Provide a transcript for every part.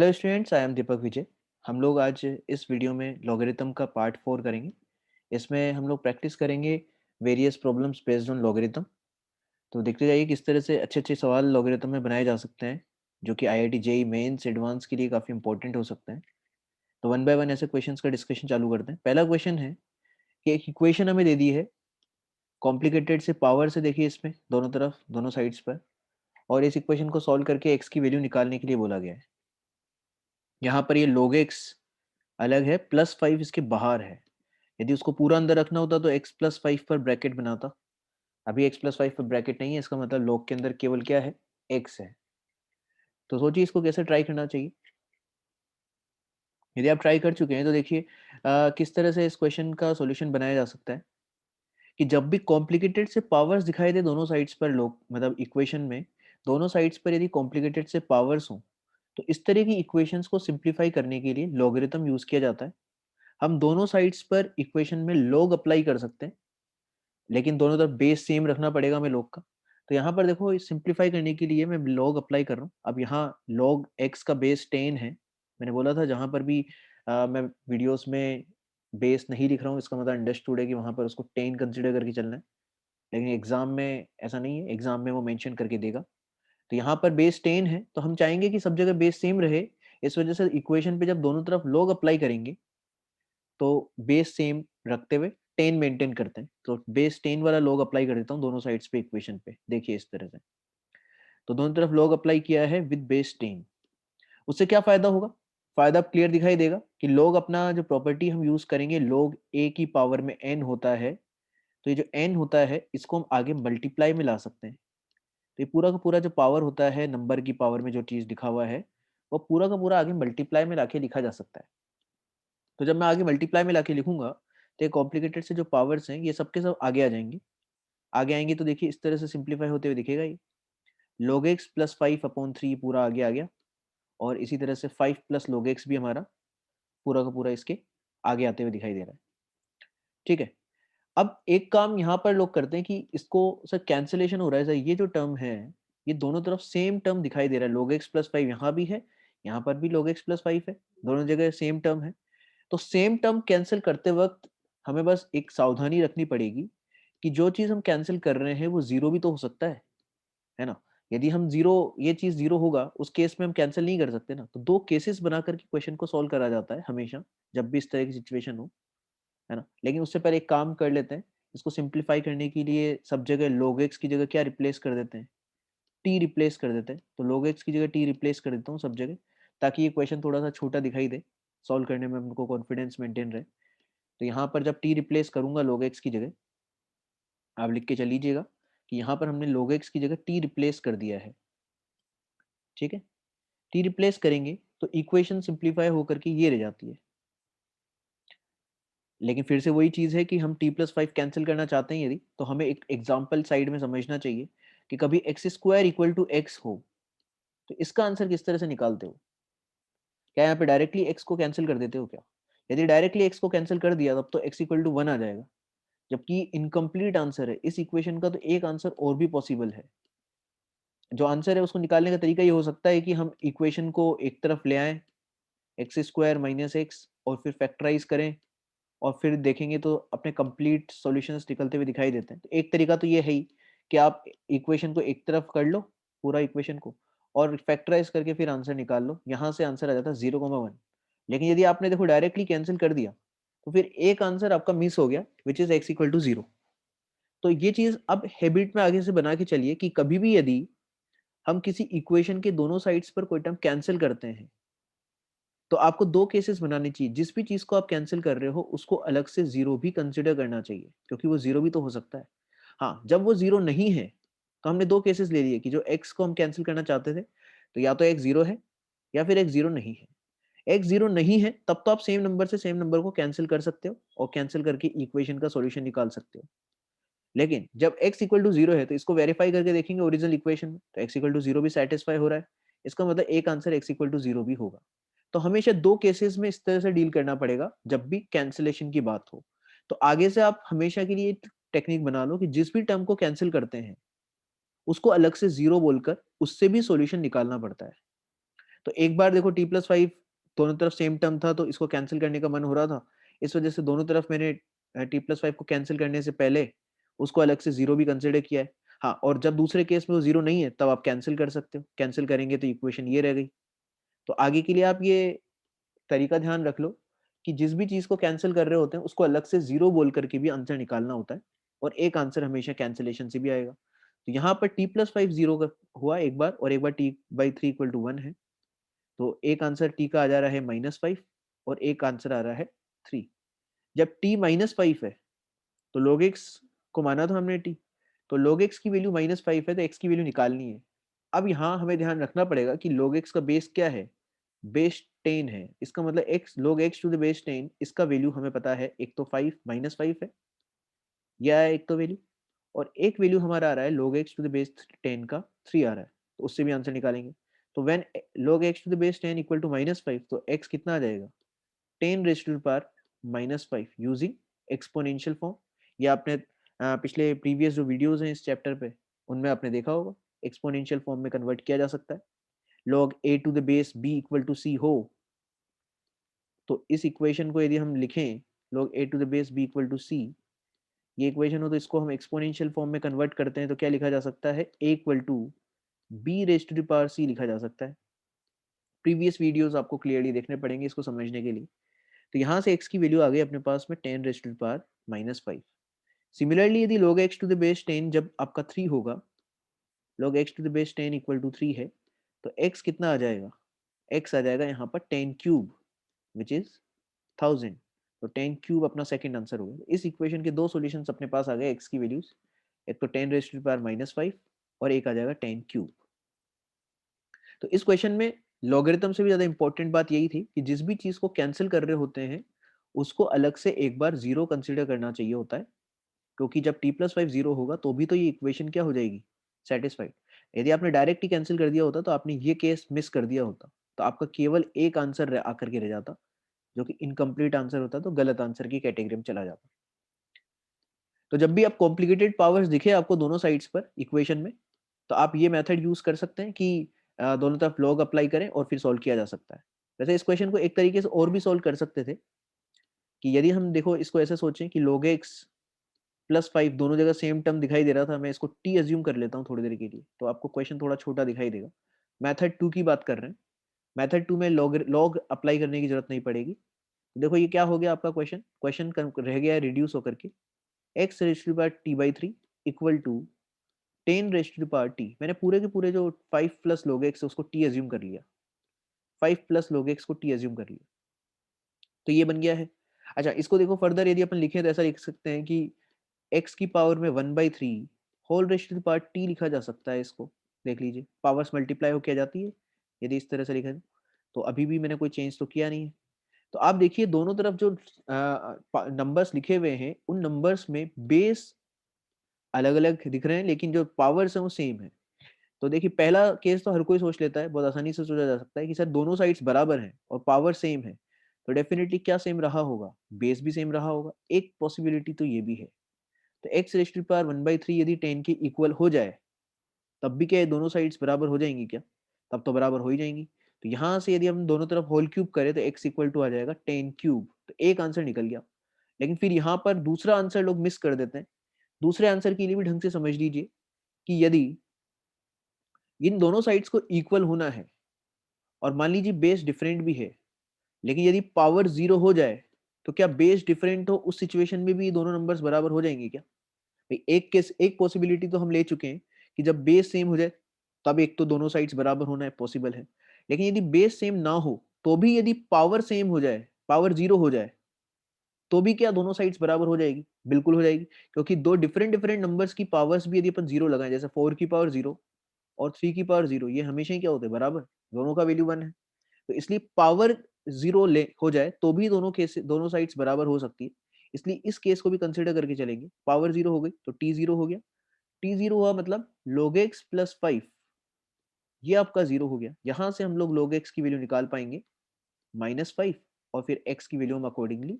Hello students, I am दीपक विजय। हम लोग आज इस वीडियो में लॉगरिथम का पार्ट 4 करेंगे। इसमें हम लोग प्रैक्टिस करेंगे various problems based on logarithm. तो देखते जाइए किस तरह से अच्छे अच्छे सवाल लॉगरिथम में बनाए जा सकते हैं, जो कि आईआईटी जेई मेंस एडवांस के लिए काफ़ी इंपॉर्टेंट हो सकते हैं। तो वन बाय वन ऐसे क्वेश्चंस का डिस्कशन चालू करते हैं। पहला क्वेश्चन है कि एक इक्वेशन हमें दे दी है, कॉम्प्लिकेटेड से पावर से, देखिए इसमें दोनों तरफ दोनों साइड्स पर, और इस इक्वेशन को सॉल्व करके एक्स की वैल्यू निकालने के लिए बोला गया है। यहाँ पर ये log x अलग है, +5 इसके बाहर है। यदि उसको पूरा अंदर रखना होता तो x+5 पर ब्रैकेट बनाता। अभी x+5 पर ब्रैकेट नहीं है, इसका मतलब log के अंदर केवल क्या है, x है। तो सोचिए इसको कैसे ट्राई करना चाहिए। यदि आप ट्राई कर चुके हैं तो देखिए किस तरह से इस क्वेश्चन का सॉल्यूशन बनाया जा सकता है कि जब भी कॉम्प्लिकेटेड से पावर्स दिखाई दे दोनों साइड्स पर, लोग मतलब इक्वेशन में दोनों साइड्स पर यदि कॉम्प्लिकेटेड से पावर्स हों, तो इस तरह की इक्वेशंस को सिंप्लीफाई करने के लिए लॉगरिथम यूज किया जाता है। हम दोनों साइड्स पर इक्वेशन में log अप्लाई कर सकते हैं, लेकिन दोनों तरफ बेस सेम रखना पड़ेगा हमें log का। तो यहाँ पर देखो सिंप्लीफाई करने के लिए मैं log अप्लाई कर रहा हूँ। अब यहाँ log x का बेस 10 है। मैंने बोला था जहाँ पर भी मैं वीडियोस में बेस नहीं लिख रहा हूँ, इसका मतलब अंडरस्टूड है कि वहाँ पर उसको 10 कंसिडर करके चलना है। लेकिन एग्जाम में ऐसा नहीं है, एग्जाम में वो मेंशन करके देगा। तो यहाँ पर बेस 10 है, तो हम चाहेंगे कि सब जगह बेस सेम रहे। इस वजह से इक्वेशन पे जब दोनों तरफ log अप्लाई करेंगे तो बेस सेम रखते हुए 10 मेंटेन करते हैं। तो बेस 10 वाला log अप्लाई कर देता हूँ दोनों साइड्स पे इक्वेशन पे, देखिए इस तरह से। तो दोनों तरफ log अप्लाई किया है विद बेस 10। उससे क्या फायदा होगा, फायदा क्लियर दिखाई देगा कि log अपना जो प्रॉपर्टी हम यूज करेंगे, log a की पावर में n होता है। तो ये जो n होता है इसको हम आगे मल्टीप्लाई में ला सकते हैं। तो ये पूरा का पूरा जो पावर होता है, नंबर की पावर में जो चीज लिखा हुआ है, वो पूरा का पूरा आगे मल्टीप्लाई में लाके लिखा जा सकता है। तो जब मैं आगे मल्टीप्लाई में लाके लिखूंगा तो ये कॉम्प्लिकेटेड से जो पावर्स हैं ये सबके सब आगे आ जाएंगे। आगे आएंगे तो देखिए इस तरह से सिंप्लीफाई होते हुए दिखेगा ये। log x प्लस 5/3 पूरा आगे आ गया, और इसी तरह से 5 प्लस log x भी हमारा पूरा का पूरा इसके आगे आते हुए दिखाई दे रहा है। ठीक है। अब एक काम यहाँ पर लोग करते हैं कि इसको सर कैंसिलेशन हो रहा है सर, ये जो टर्म है ये दोनों तरफ सेम टर्म दिखाई दे रहा है। log x प्लस 5 यहाँ भी है, यहाँ पर भी log x प्लस 5 है, दोनों जगह सेम टर्म है। तो सेम टर्म कैंसिल करते वक्त हमें बस एक सावधानी रखनी पड़ेगी कि जो चीज हम कैंसिल कर रहे हैं वो जीरो भी तो हो सकता है ना। यदि हम जीरो, ये चीज जीरो होगा, उस केस में हम कैंसिल नहीं कर सकते ना। तो दो केसेस बना करके क्वेश्चन को सॉल्व करा जाता है हमेशा, जब भी इस तरह की सिचुएशन हो, है ना। लेकिन उससे पहले एक काम कर लेते हैं, इसको सिंप्लीफाई करने के लिए सब जगह log x की जगह क्या रिप्लेस कर देते हैं, t रिप्लेस कर देते हैं। तो log x की जगह t रिप्लेस कर देता हूँ सब जगह, ताकि ये क्वेश्चन थोड़ा सा छोटा दिखाई दे, सॉल्व करने में हमको कॉन्फिडेंस मेंटेन रहे। तो यहाँ पर जब t रिप्लेस करूंगा log x की जगह, आप लिख के चल लीजिएगा कि यहाँ पर हमने log x की जगह t रिप्लेस कर दिया है। ठीक है। t रिप्लेस करेंगे तो इक्वेशन सिंप्लीफाई होकर के ये रह जाती है। लेकिन फिर से वही चीज है कि हम t+5 कैंसिल करना चाहते हैं यदि, तो हमें एक एग्जाम्पल साइड में समझना चाहिए कि कभी x² = x हो तो इसका आंसर किस तरह से निकालते हो। क्या यहाँ पे डायरेक्टली x को कैंसिल कर देते हो क्या। यदि डायरेक्टली x को कैंसिल कर दिया तब तो x=1 आ जाएगा, जबकि इनकम्प्लीट आंसर है इस इक्वेशन का। तो एक आंसर और भी पॉसिबल है। जो आंसर है उसको निकालने का तरीका ये हो सकता है कि हम इक्वेशन को एक तरफ ले आए, x² - x, और फिर फैक्टराइज करें, और फिर देखेंगे तो अपने कंप्लीट सॉल्यूशंस निकलते हुए दिखाई देते हैं। तो एक तरीका तो ये है ही कि आप इक्वेशन को एक तरफ कर लो, पूरा इक्वेशन को, और फैक्टराइज करके फिर आंसर निकाल लो। यहाँ से आंसर आ जाता है 0,1। लेकिन यदि आपने देखो डायरेक्टली कैंसिल कर दिया तो फिर एक आंसर आपका मिस हो गया, विच इज x=0। तो ये चीज अब हैबिट में आगे से बना के चलिए कि कभी भी यदि हम किसी इक्वेशन के दोनों साइड्स पर कोई टर्म कैंसिल करते हैं तो आपको दो केसेस बनाने चाहिए। जिस भी चीज को आप कैंसिल कर रहे हो उसको अलग से जीरो भी कंसिडर करना चाहिए, क्योंकि वो जीरो भी तो हो सकता है। हाँ, जब वो जीरो नहीं है तो हमने दो केसेस ले लिए कि जो एक्स को हम कैंसिल करना चाहते थे, तो या तो एक्स जीरो है या फिर एक्स जीरो नहीं है। एक्स जीरो नहीं है तब तो आप सेम नंबर से सेम नंबर को कैंसिल कर सकते हो और कैंसिल करके इक्वेशन का सॉल्यूशन निकाल सकते हो। लेकिन जब x=0 है तो इसको वेरीफाई करके देखेंगे ओरिजिनल इक्वेशन में, तो x=0 भी सेटिस्फाई हो रहा है। इसका मतलब एक आंसर x=0 भी होगा। तो हमेशा दो केसेस में इस तरह से डील करना पड़ेगा जब भी कैंसिलेशन की बात हो। तो आगे से आप हमेशा के लिए टेक्निक बना लो कि जिस भी टर्म को कैंसिल करते हैं उसको अलग से जीरो बोलकर उससे भी सॉल्यूशन निकालना पड़ता है। तो एक बार देखो t+5 दोनों तरफ सेम टर्म था तो इसको कैंसिल करने का मन हो रहा था, इस वजह से दोनों तरफ मैंने t+5 को कैंसिल करने से पहले उसको अलग से जीरो भी कंसिडर किया है। हाँ, और जब दूसरे केस में वो जीरो नहीं है तब आप कैंसिल कर सकते हो, कैंसिल करेंगे तो इक्वेशन ये रह गई। तो आगे के लिए आप ये तरीका ध्यान रख लो कि जिस भी चीज को कैंसिल कर रहे होते हैं उसको अलग से जीरो बोल करके भी आंसर निकालना होता है, और एक आंसर हमेशा कैंसिलेशन से भी आएगा। तो यहाँ पर t+5 जीरो का हुआ एक बार, और एक बार t/3 इक्वल टू 1 है, तो एक आंसर t का आ जा रहा है -5 और एक आंसर आ रहा है 3। जब t -5 है तो log x को माना था हमने t, तो log x की वैल्यू -5 है तो x की वैल्यू निकालनी है। अब यहाँ हमें ध्यान रखना पड़ेगा कि log x का बेस क्या है, बेस 10 है, इसका मतलब x log x to the base 10 इसका वैल्यू हमें पता है, एक तो 5 -5 है, यह है एक तो वैल्यू, और एक वैल्यू हमारा आ रहा है log x to the base 10 का 3 आ रहा है, तो उससे भी आंसर निकालेंगे। तो when log x to the base 10 equal to -5, तो x कितना आ जाएगा, 10 raise to the power -5 using exponential form. ये आपने पिछले प्रीवियस जो वीडियोस हैं इस चैप्टर पे उनमें आपने देखा होगा, एक्सपोनेंशियल फॉर्म में कन्वर्ट किया जा सकता है। log a to the base b equal to c हो तो इस इक्वेशन को यदि हम लिखें log a to the base b equal to c, ये इक्वेशन हो तो इसको हम एक्सपोनेंशियल फॉर्म में कन्वर्ट करते हैं तो क्या लिखा जा सकता है, a equal to b raise to the power c लिखा जा सकता है। प्रीवियस वीडियोस आपको क्लियरली देखने पड़ेंगे इसको समझने के लिए। तो यहाँ से x की वैल्यू आ गई अपने पास में 10 raise to the power -5। Similarly यदि log x to the base 10 जब आपका 3 होगा, log x to the base 10 equal to 3 है, तो x कितना आ जाएगा, x आ जाएगा यहाँ पर 10 क्यूब विच इज 1000। तो 10 क्यूब अपना सेकंड आंसर हो गया। इस इक्वेशन के दो सॉल्यूशंस अपने पास आ गए x की वैल्यूज, एक तो 10 रेज़ टू द पावर -5 और एक आ जाएगा 10 क्यूब। तो इस क्वेश्चन में लॉगरिथम से भी ज्यादा इंपॉर्टेंट बात यही थी कि जिस भी चीज को कैंसिल कर रहे होते हैं उसको अलग से एक बार जीरो कंसिडर करना चाहिए होता है, क्योंकि जब t+5 जीरो होगा तो भी तो ये इक्वेशन क्या हो जाएगी, सेटिस्फाइड। यदि आपने डायरेक्ट ही कैंसिल कर दिया होता तो आपने ये केस मिस कर दिया होता, तो आपका केवल एक आंसर आकर के रह जाता जो कि इनकम्प्लीट आंसर होता, तो गलत आंसर की कैटेगरी में चला जाता। तो जब भी आप कॉम्प्लिकेटेड पावर्स दिखे आपको दोनों साइड्स पर इक्वेशन में, तो आप ये मेथड यूज कर सकते हैं कि दोनों तरफ लॉग अप्लाई करें और फिर सॉल्व किया जा सकता है। वैसे इस क्वेश्चन को एक तरीके से और भी सॉल्व कर सकते थे कि यदि हम देखो इसको ऐसे सोचें कि log x +5 दोनों जगह सेम टर्म दिखाई दे रहा था, मैं इसको t अज्यूम कर लेता हूँ थोड़ी देर के लिए, तो आपको क्वेश्चन थोड़ा छोटा दिखाई देगा। मेथड 2 की बात कर रहे हैं, मेथड 2 में लॉग अप्लाई करने की जरूरत नहीं पड़ेगी। तो देखो ये क्या हो गया आपका क्वेश्चन, रह गया है रिड्यूस होकर के x raise to the power t/3 equal to 10 raise to the power t। मैंने पूरे के पूरे जो 5 प्लस log x है उसको t अज्यूम कर लिया, 5 प्लस log x को t अज्यूम कर लिया, तो ये बन गया है। अच्छा, इसको देखो फर्दर यदि अपन लिखें तो ऐसा लिख सकते हैं कि x की पावर में 1/3 whole raise to the power t लिखा जा सकता है इसको। देख लीजिए पावर्स मल्टीप्लाई होके आ जाती है यदि इस तरह से लिखा जाए, तो अभी भी मैंने कोई चेंज तो किया नहीं है। तो आप देखिए दोनों तरफ जो नंबर्स लिखे हुए हैं उन नंबर्स में बेस अलग-अलग दिख रहे हैं लेकिन जो पावर्स हैं वो सेम है। तो देखिए पहला केस तो हर कोई सोच लेता है, बहुत आसानी से सोचा जा सकता है कि सर दोनों साइड्स बराबर हैं और पावर सेम है, तो डेफिनिटली क्या सेम रहा होगा, बेस भी सेम रहा होगा। एक पॉसिबिलिटी तो ये भी है। तो x raise to the power 1/3 यदि 10 के इक्वल हो जाए, तब भी क्या ये दोनों साइड्स बराबर हो जाएँगी क्या? तब तो बराबर हो ही जाएँगी। तो यहाँ से यदि हम दोनों तरफ होल क्यूब करें तो x इक्वल टू आ जाएगा 10 क्यूब, तो एक आंसर निकल गया। लेकिन फिर यहाँ पर दूसरा आंसर लोग मिस कर देते हैं। दूसरे आंसर के लिए भी ढंग से समझ लीजिए कि यदि इन दोनों साइड्स को इक्वल होना है और मान लीजिए बेस डिफरेंट भी है, लेकिन यदि पावर 0 हो जाए, तो क्या बेस डिफरेंट हो उस सिचुएशन में भी ये दोनों नंबर्स बराबर हो जाएँगे क्या? भाई एक पॉसिबिलिटी तो हम ले चुके हैं कि जब बेस सेम हो जाए, तब एक तो दोनों साइड्स बराबर होना है पॉसिबल है। लेकिन यदि बेस सेम ना हो, तो भी यदि पावर सेम हो जाए, पावर 0 हो जाए, तो भी क्या दोनों साइड्स बराबर हो जाएगी? बिल्कुल हो जाएगी, क्योंकि दो डिफरेंट डिफरेंट नंबर्स की पावर्स भी यदि अपन 0 लगाएँ, जैसे 4 की पावर 0 और 3 की पावर 0, ये हमेशा ही क्या होते हैं बराबर, दोनों का वैल्यू 1 है। तो इसलिए पावर 0 ले हो जाए तो भी दोनों साइड्स बराबर हो सकती है। इसलिए इस केस को भी कंसीडर करके चलेंगे। पावर 0 हो गई तो t 0 हो गया। t 0 हुआ मतलब log x प्लस 5 ये आपका 0 हो गया। यहाँ से हम लोग log x की वैल्यू निकाल पाएंगे -5, और फिर x की वैल्यू हम अकॉर्डिंगली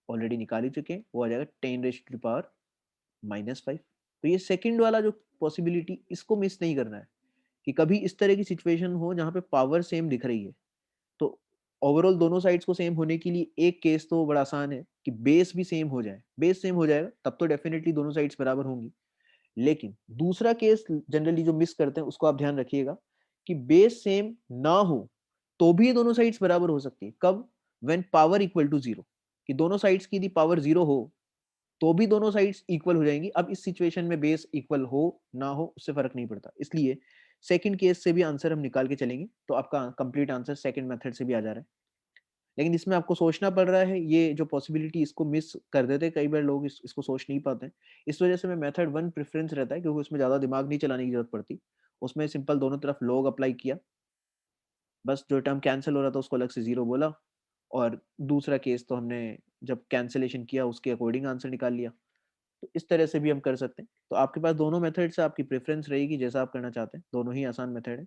ऑलरेडी निकाल ही चुके हैं, वो आ जाएगा 10 रेज़ टू द पावर -5। तो ये सेकंड वाला जो पॉसिबिलिटी, इसको मिस नहीं करना है। कि कभी इस तरह की सिचुएशन हो जहाँ पे पावर सेम दिख रही है, तो ओवरऑल दोनों साइड्स को सेम होने के लिए एक केस तो बड़ा आसान है कि बेस भी सेम हो जाए। बेस सेम हो जाएगा तब तो डेफिनेटली दोनों साइड्स बराबर होंगी। लेकिन दूसरा केस जनरली जो मिस करते हैं उसको आप ध्यान रखिएगा कि बेस सेम ना हो तो भी दोनों साइड्स बराबर हो सकती है। कब? When power equal to zero, कि दोनों साइड्स की यदि पावर जीरो हो तो भी दोनों साइड्स इक्वल हो जाएंगी। अब इस सिचुएशन में बेस इक्वल हो ना हो उससे फर्क नहीं पड़ता, इसलिए सेकंड केस से भी आंसर हम निकाल के चलेंगे, तो आपका कंप्लीट आंसर सेकंड मेथड से भी आ जा रहा है। लेकिन इसमें आपको सोचना पड़ रहा है, ये जो पॉसिबिलिटी इसको मिस कर देते हैं कई बार लोग, इसको सोच नहीं पाते हैं। इस वजह से मैं मेथड वन प्रेफरेंस रहता है, क्योंकि उसमें ज़्यादा दिमाग नहीं चलाने की जरूरत पड़ती। उसमें सिंपल दोनों तरफ लॉग अप्लाई किया, बस जो टर्म कैंसिल हो रहा था उसको अलग से जीरो बोला, और दूसरा केस तो हमने जब कैंसिलेशन किया उसके अकॉर्डिंग आंसर निकाल लिया। तो इस तरह से भी हम कर सकते हैं। तो आपके पास दोनों मेथड से आपकी प्रेफरेंस रहेगी, जैसा आप करना चाहते हैं, दोनों ही आसान मेथड है।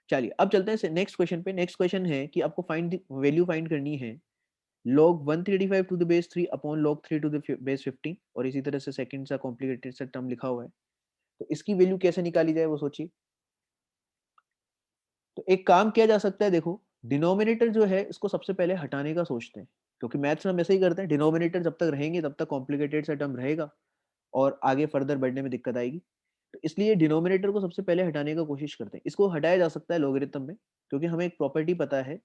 चलिए अब चलते हैं नेक्स्ट क्वेश्चन पे। नेक्स्ट क्वेश्चन है कि आपको फाइंड वैल्यू फाइंड करनी है log 135 to the base 3 upon log 3 to the base 15, और इसी तरह से सेकंड सा कॉम्प्लिकेटेड सा टर्म लिखा हुआ है। तो इसकी वैल्यू कैसे निकाली जाए वो सोचिए। तो एक काम किया जा सकता है, देखो डिनोमिनेटर जो है इसको सबसे पहले हटाने का सोचते हैं, क्योंकि मैथ्स में हम ऐसे ही करते हैं, डिनोमिनेटर जब तक रहेंगे तब तक कॉम्प्लिकेटेड सा टर्म रहेगा और आगे फर्दर बढ़ने में दिक्कत आएगी। तो इसलिए डिनोमिनेटर को सबसे पहले हटाने का कोशिश करते हैं। इसको हटाया जा सकता है लॉगरिथम में, क्योंकि हमें एक प्रॉपर्टी पता है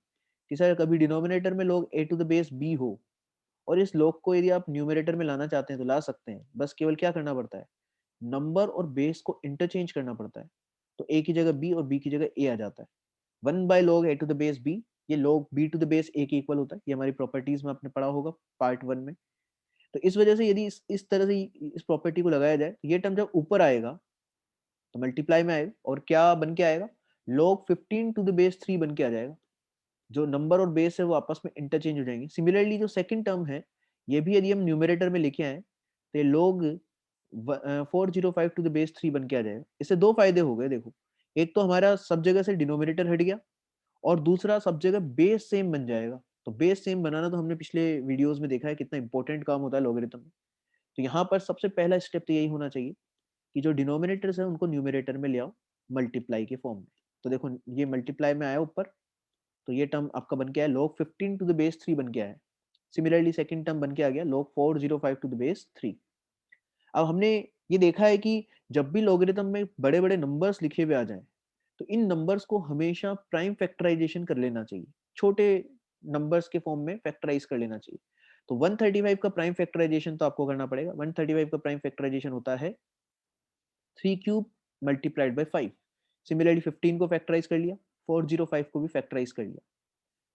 कि सर कभी डिनोमिनेटर में log a to the base b हो और इस log को यदि आप न्यूमरेटर में लाना चाहते हैं तो ला सकते हैं। बस केवल क्या करना पड़ता है, नंबर और बेस को इंटरचेंज करना पड़ता है। तो a की जगह b और b की जगह a आ जाता है। 1/log a to the base b, ये log b to the base a के इक्वल होता है। ये हमारी प्रॉपर्टीज में आपने पढ़ा होगा पार्ट 1 में। तो इस वजह से यदि इस तरह से इस प्रॉपर्टी को लगाया जाए तो ये टर्म जब ऊपर आएगा तो मल्टीप्लाई में आएगा और क्या बन के आएगा, log 15 टू द बेस 3 बन के आ जाएगा। जो नंबर और बेस है वो आपस में इंटरचेंज हो जाएंगे। सिमिलरली जो सेकंड टर्म है ये भी यदि हम न्यूमरेटर में लिखे आए तो log 405 टू द बेस 3 बन के आ जाएगा। इससे दो फायदे हो गए, देखो एक तो हमारा सब जगह से डिनोमिनेटर हट गया और दूसरा सब जगह बेस सेम बन जाएगा। तो बेस सेम बनाना तो हमने पिछले वीडियोस में देखा है कितना इंपॉर्टेंट काम होता है लॉगरिथम में। तो यहाँ पर सबसे पहला स्टेप तो यही होना चाहिए कि जो डिनोमिनेटर्स है उनको न्यूमरेटर में ले आओ मल्टीप्लाई के फॉर्म में। तो देखो ये मल्टीप्लाई में आया ऊपर, तो ये टर्म आपका बन के आया log 15 टू द बेस 3 बन के आया। सिमिलरली सेकंड टर्म बन के आ गया log 405 टू द बेस 3। अब हमने ये देखा है कि जब भी लॉगरिथम में बड़े बड़े नंबर्स लिखे हुए आ जाएं तो इन नंबर्स को हमेशा प्राइम फैक्टराइजेशन कर लेना चाहिए, छोटे नंबर्स के फॉर्म में फैक्टराइज कर लेना चाहिए। तो 135 का प्राइम फैक्टराइजेशन तो आपको करना पड़ेगा। 135 का प्राइम फैक्टराइजेशन होता है 3 क्यूब मल्टीप्लाइड बाई 5। सिमिलरली 15 को फैक्टराइज कर लिया, 405 को भी फैक्टराइज कर लिया।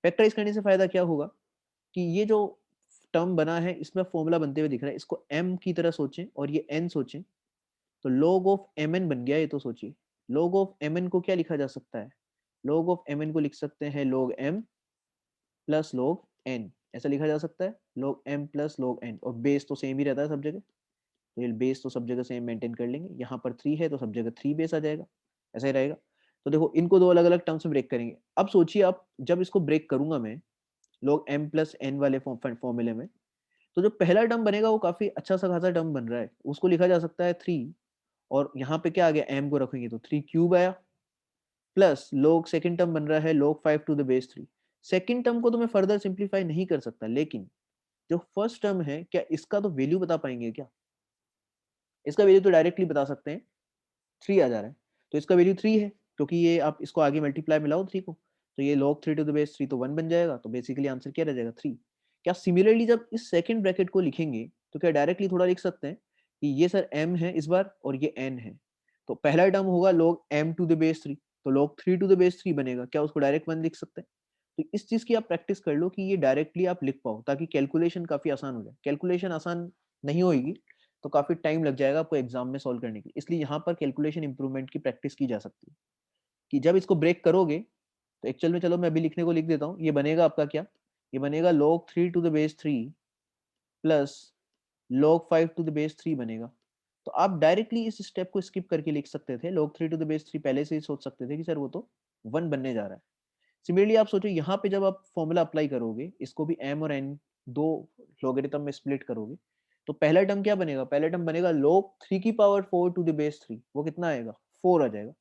फैक्टराइज करने से फायदा क्या होगा कि ये जो टर्म बना है इसमें फॉर्मूला बनते हुए दिख रहा है, इसको m की तरह सोचें और ये n सोचें, तो log ऑफ mn बन गया। ये तो सोचिए log ऑफ mn को क्या लिखा जा सकता है, log ऑफ mn को लिख सकते हैं log m plus log n, ऐसा लिखा जा सकता है log m plus log n। और बेस तो सेम ही रहता है सब जगह, तो ये बेस तो सब जगह सेम मेंटेन कर लेंगे। यहाँ पर 3 है तो सब जगह 3 बेस आ जाएगा, ऐसा ही रहेगा। तो देखो इनको दो अलग अलग टर्म्स में ब्रेक करेंगे। अब सोचिए आप जब इसको ब्रेक करूंगा मैं log m प्लस n वाले फॉर्मूले में, तो जो पहला टर्म बनेगा वो काफी अच्छा सा खासा टर्म बन रहा है, उसको लिखा जा सकता है 3। और यहाँ पे क्या आ गया, m को रखेंगे तो 3 क्यूब आया, प्लस log सेकंड टर्म बन रहा है log 5 to the base 3। Second term को तो मैं फर्दर सिंप्लीफाई नहीं कर सकता, लेकिन जो फर्स्ट टर्म है क्या इसका तो वैल्यू बता पाएंगे क्या, इसका वैल्यू तो डायरेक्टली बता सकते हैं, 3 आ जा रहा है तो इसका वैल्यू 3 है, क्योंकि ये आप इसको आगे मल्टीप्लाई मिलाओ 3 को, तो ये log 3 टू द बेस 3 तो 1 बन जाएगा। तो बेसिकली आंसर क्या रह जाएगा, 3। क्या सिमिलरली जब इस सेकंड ब्रैकेट को लिखेंगे तो क्या डायरेक्टली थोड़ा लिख सकते हैं कि ये सर m है इस बार और ये n है, तो पहला टर्म होगा log m to the base 3, तो log 3 टू द बेस 3 बनेगा, क्या उसको डायरेक्ट 1 लिख सकते हैं। तो इस चीज की आप प्रैक्टिस कर लो कि ये डायरेक्टली आप लिख पाओ, ताकि कैलकुलेशन काफी आसान हो जाए। कैलकुलेशन आसान नहीं होगी तो काफी टाइम लग जाएगा आपको एग्जाम में सॉल्व करने के लिए, इसलिए यहाँ पर कैलकुलेशन इंप्रूवमेंट की प्रैक्टिस की जा सकती है कि जब इसको ब्रेक करोगे तो एक्चुअल में, चलो मैं अभी लिखने को लिख देता हूँ, ये बनेगा आपका क्या, ये बनेगा log 3 to the base 3 plus log 5 to the base 3 बनेगा। तो आप डायरेक्टली इस स्टेप को स्किप करके लिख सकते थे, log 3 टू द बेस 3 पहले से ही सोच सकते थे कि सर वो तो 1 बनने जा रहा है। सिमिलरली आप सोचो यहाँ पे जब आप फॉर्मूला अप्लाई करोगे, इसको भी m और n दो लॉगरिथम में स्प्लिट करोगे, तो पहला टर्म क्या बनेगा, पहला टर्म बनेगा log 3 की पावर 4 टू द बेस 3, वो कितना आएगा, 4 आ जाएगा।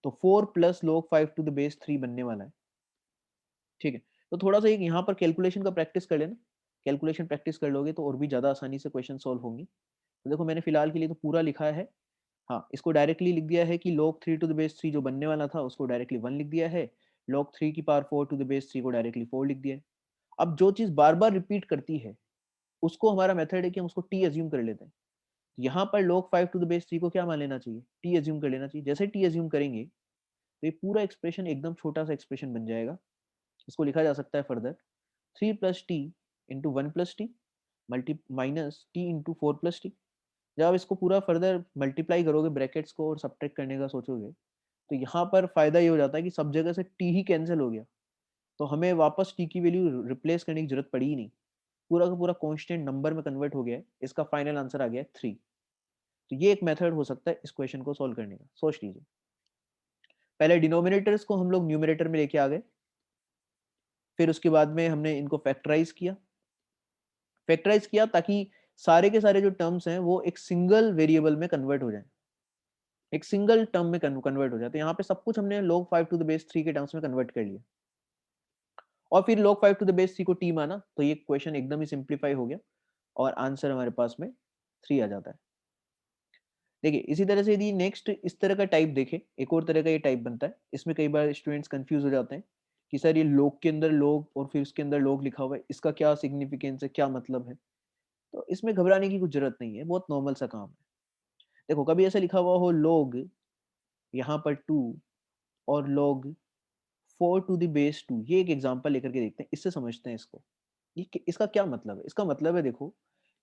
तो 4 plus log 5 to the base 3 बनने वाला है, ठीक है। तो थोड़ा सा एक यहाँ पर कैलकुलेशन का प्रैक्टिस कर लेना, कैलकुलेशन प्रैक्टिस कर लोगे तो और भी ज़्यादा आसानी से क्वेश्चन सॉल्व होंगे। तो देखो मैंने फिलहाल के लिए तो पूरा लिखा है, हाँ इसको डायरेक्टली लिख दिया है कि log 3 टू द बेस 3 जो बनने वाला था उसको डायरेक्टली 1 लिख दिया है, log 3 की पावर 4 टू द बेस 3 को डायरेक्टली 4 लिख दिया है। अब जो चीज़ बार बार रिपीट करती है उसको हमारा मेथड है कि हम उसको टी एज्यूम कर लेते हैं। यहाँ पर log 5 टू द बेस 3 को क्या मान लेना चाहिए, टी एज्यूम कर लेना चाहिए। जैसे टी एज्यूम करेंगे तो ये पूरा एक्सप्रेशन एकदम छोटा सा एक्सप्रेशन बन जाएगा। इसको लिखा जा सकता है further 3 plus T into 1 plus T multi minus T into 4 plus T. जब आप इसको पूरा फर्दर मल्टीप्लाई करोगे ब्रैकेट्स को और सब्ट्रैक्ट करने का सोचोगे तो यहाँ पर फायदा ये हो जाता है कि सब जगह से टी ही कैंसिल हो गया, तो हमें वापस टी की वैल्यू रिप्लेस करने की जरूरत पड़ी ही नहीं, पूरा का पूरा कांस्टेंट नंबर में कन्वर्ट हो गया है। इसका फाइनल आंसर आ गया है 3। तो ये एक मेथड हो सकता है इस क्वेश्चन को सॉल्व करने का। सोच लीजिए, पहले डिनोमिनेटर्स को हम लोग न्यूमरेटर में लेके आ गए, फिर उसके बाद में हमने इनको फैक्टराइज किया, फैक्टराइज किया ताकि सारे के सारे जो टर्म्स हैं वो एक सिंगल वेरिएबल में कन्वर्ट हो जाए, एक सिंगल टर्म में कन्वर्ट हो जाते हैं। यहाँ पे सब कुछ हमने log 5 टू द बेस 3 के टर्म्स में कन्वर्ट कर लिया और फिर log 5 टू द बेस 3 को t माना, तो ये क्वेश्चन एकदम ही सिंप्लीफाई हो गया और आंसर हमारे पास में 3 आ जाता है। देखिए इसी तरह से यदि नेक्स्ट इस तरह का टाइप देखें, एक और तरह का ये टाइप बनता है, इसमें कई बार स्टूडेंट्स कंफ्यूज हो जाते हैं कि सर ये log के अंदर log और फिर उसके अंदर log लिखा हुआ है, इसका क्या सिग्निफिकेंस है, क्या मतलब है। तो इसमें घबराने की कुछ जरूरत नहीं है, बहुत नॉर्मल सा काम है। देखो कभी ऐसा लिखा हुआ हो log यहाँ पर 2 और log 4 टू द बेस 2, ये एक एग्जांपल लेकर के देखते हैं, इससे समझते हैं इसको। इसका क्या मतलब है, इसका मतलब है देखो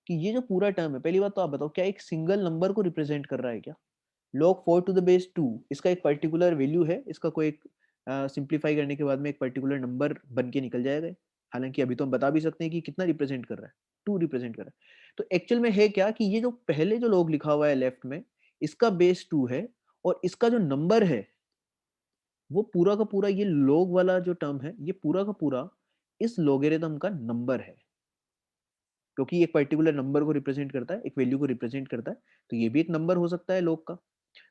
कि ये जो पूरा टर्म है, पहली बात तो आप बताओ क्या एक सिंगल नंबर को रिप्रेजेंट कर रहा है क्या। log 4 टू द बेस 2 इसका एक पर्टिकुलर वैल्यू है, इसका कोई एक सिंप्लीफाई करने के बाद में एक पर्टिकुलर नंबर बन के निकल जाएगा। हालांकि अभी तो हम बता भी सकते हैं कि कितना रिप्रेजेंट कर रहा है, 2 रिप्रेजेंट कर रहा है। तो एक्चुअल में है क्या कि ये जो पहले जो log लिखा हुआ है लेफ्ट में, इसका बेस 2 है और इसका जो नंबर है वो पूरा का पूरा, ये log वाला जो टर्म है ये पूरा का पूरा इस लोगेरिथम का नंबर है, क्योंकि एक पर्टिकुलर नंबर को रिप्रेजेंट करता है, एक वैल्यू को रिप्रेजेंट करता है, तो ये भी एक नंबर हो सकता है log का।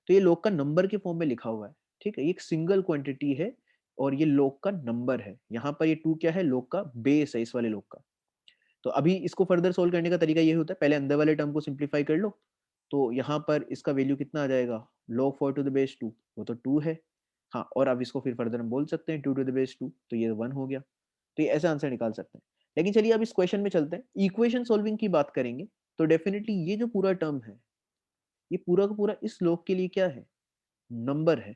तो ये log का नंबर के फॉर्म में लिखा हुआ है, ठीक है, ये एक सिंगल क्वांटिटी है और ये log का नंबर है। यहाँ पर ये 2 क्या है, log का बेस है, इस वाले log का। तो अभी इसको फर्दर सोल्व करने का तरीका ये होता है, पहले अंदर वाले टर्म को सिंप्लीफाई कर लो, तो यहाँ पर इसका वैल्यू कितना आ जाएगा, log 4 टू द बेस 2, वो तो 2 है। हाँ, और अब इसको फिर फर्दर हम बोल सकते हैं 2 टू द बेस 2, तो ये 1 हो गया। तो ये ऐसा आंसर निकाल सकते हैं। लेकिन चलिए अब इस क्वेश्चन में चलते हैं, इक्वेशन सॉल्विंग की बात करेंगे तो डेफिनेटली ये जो पूरा टर्म है ये पूरा का पूरा इस log के लिए क्या है, नंबर है,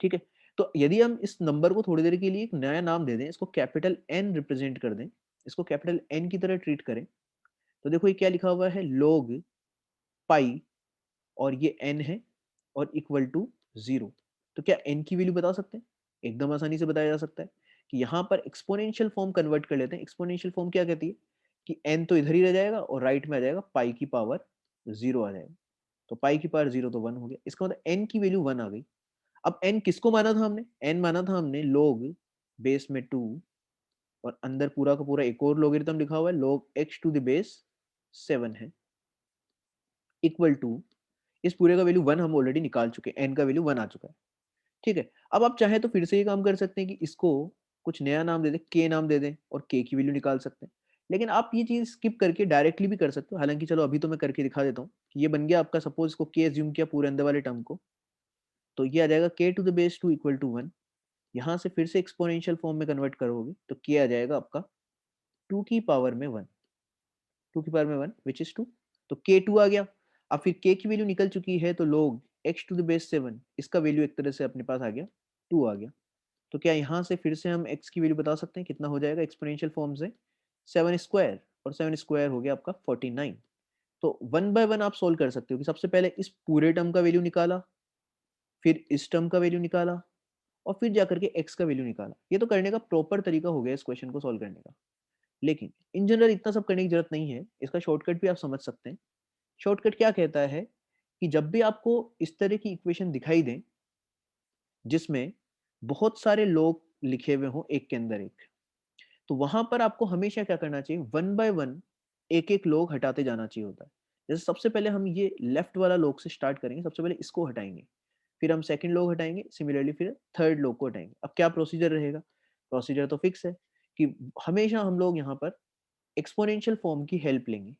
ठीक है। तो यदि हम इस नंबर को थोड़ी देर के लिए एक नया नाम दे दें, इसको कैपिटल एन रिप्रेजेंट कर दें, इसको कैपिटल एन की तरह ट्रीट करें, तो देखो ये क्या लिखा हुआ है, log पाई और ये n है और इक्वल टू 0। तो क्या n की वैल्यू बता सकते हैं, एकदम आसानी से बताया जा सकता है कि यहाँ पर एक्सपोनेंशियल फॉर्म कन्वर्ट कर लेते हैं। एक्सपोनेंशियल फॉर्म क्या कहती है कि n तो इधर ही रह जाएगा और राइट में आ जाएगा पाई की पावर 0 आ जाएगा, तो पाई की पावर 0 तो 1 हो गया, इसका मतलब n की वैल्यू 1 आ गई। अब n किसको माना था हमने, n माना था हमने log बेस में 2 और अंदर पूरा का पूरा एक और लोगरिथम लिखा हुआ है log x to the base 7 है, इक्वल टू इस पूरे का वैल्यू 1 हम ऑलरेडी निकाल चुके हैं, n का वैल्यू 1 आ चुका है, ठीक है। अब आप चाहे तो फिर से ये काम कर सकते हैं कि इसको कुछ नया नाम दे दें, k नाम दे दें और k की वैल्यू निकाल सकते हैं। लेकिन आप ये चीज स्किप करके डायरेक्टली भी कर सकते हो, हालांकि चलो अभी तो मैं करके दिखा देता हूँ कि ये बन गया आपका, सपोज इसको k एज्यूम किया पूरे अंदर वाले टर्म को, तो ये आ जाएगा k to the base 2 equal to 1। यहाँ से फिर से एक्सपोनेंशियल फॉर्म में कन्वर्ट करोगे तो k आ जाएगा आपका 2 की पावर में 1, 2 की पावर में 1 विच इज 2, तो k 2 आ गया। अब फिर k की वैल्यू निकल चुकी है तो log x to the base 7, इसका वैल्यू एक तरह से अपने पास आ गया 2 आ गया। तो क्या यहाँ से फिर से हम x की वैल्यू बता सकते हैं, कितना हो जाएगा एक्सपोनेंशियल फॉर्म से 7 स्क्वायर, और 7 स्क्वायर हो गया आपका 49। तो वन बाय वन आप सोल्व कर सकते हो कि सबसे पहले इस पूरे टर्म का वैल्यू निकाला, फिर इस टर्म का वैल्यू निकाला और फिर जाकर के x का वैल्यू निकाला। ये तो करने का प्रॉपर तरीका हो गया इस क्वेश्चन को सोल्व करने का। लेकिन इन जनरल इतना सब करने की जरूरत नहीं है, इसका शॉर्टकट भी आप समझ सकते हैं। शॉर्टकट क्या कहता है कि जब भी आपको इस तरह की इक्वेशन दिखाई दें जिसमें बहुत सारे लोग लिखे हुए हों एक के अंदर एक, तो वहां पर आपको हमेशा क्या करना चाहिए, वन बाय वन एक एक लोग हटाते जाना चाहिए होता है। जैसे सबसे पहले हम ये लेफ्ट वाला लोग से स्टार्ट करेंगे, सबसे पहले इसको हटाएंगे, फिर हम सेकंड लॉग हटाएंगे, सिमिलरली फिर थर्ड लॉग को हटाएंगे। अब क्या प्रोसीजर रहेगा? प्रोसीजर तो फिक्स है कि हमेशा हम लोग यहाँ पर एक्सपोनेंशियल फॉर्म की हेल्प लेंगे।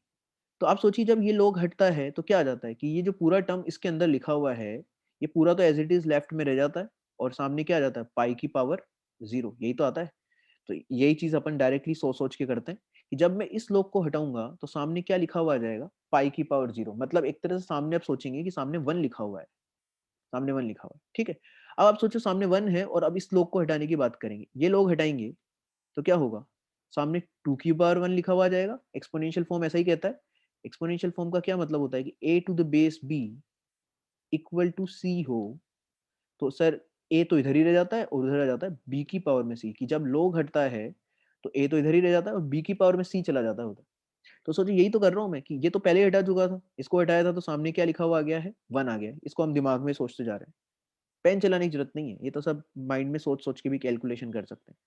तो आप सोचिए जब ये लॉग हटता है तो क्या आ जाता है कि ये जो पूरा टर्म इसके अंदर लिखा हुआ है, ये पूरा तो एज इट इज लेफ्ट में रह जाता है और सामने क्या आ जाता है? पाई की पावर 0, यही तो आता है। तो यही चीज अपन डायरेक्टली सोच सोच के करते हैं कि जब मैं इस लॉग को हटाऊंगा तो सामने क्या लिखा हुआ आ जाएगा? पाई की पावर 0। मतलब एक तरह से सामने आप सोचेंगे कि सामने 1 लिखा हुआ है, सामने 1 लिखा हुआ है, ठीक है। अब आप सोचो सामने 1 है और अब इस लॉग को हटाने की बात करेंगे, ये लॉग हटाएंगे तो क्या होगा? सामने 2 की पावर 1 लिखा हुआ आ जाएगा। एक्सपोनेंशियल फॉर्म ऐसा ही कहता है। एक्सपोनेंशियल फॉर्म का क्या मतलब होता है कि a to the base b equal to c हो, तो सर a तो इधर ही रह जाता है और उधर आ जाता है b की पावर में c, कि जब log हटता है तो a तो इधर ही रह जाता है और b की पावर में c चला जाता है उधर। तो सोचिए यही तो कर रहा हूँ मैं कि ये तो पहले ही हटा चुका था, इसको हटाया था तो सामने क्या लिखा हुआ आ गया है? 1 आ गया है। इसको हम दिमाग में सोचते जा रहे हैं, पेन चलाने की जरूरत नहीं है, ये तो सब माइंड में सोच सोच के भी कैलकुलेशन कर सकते हैं।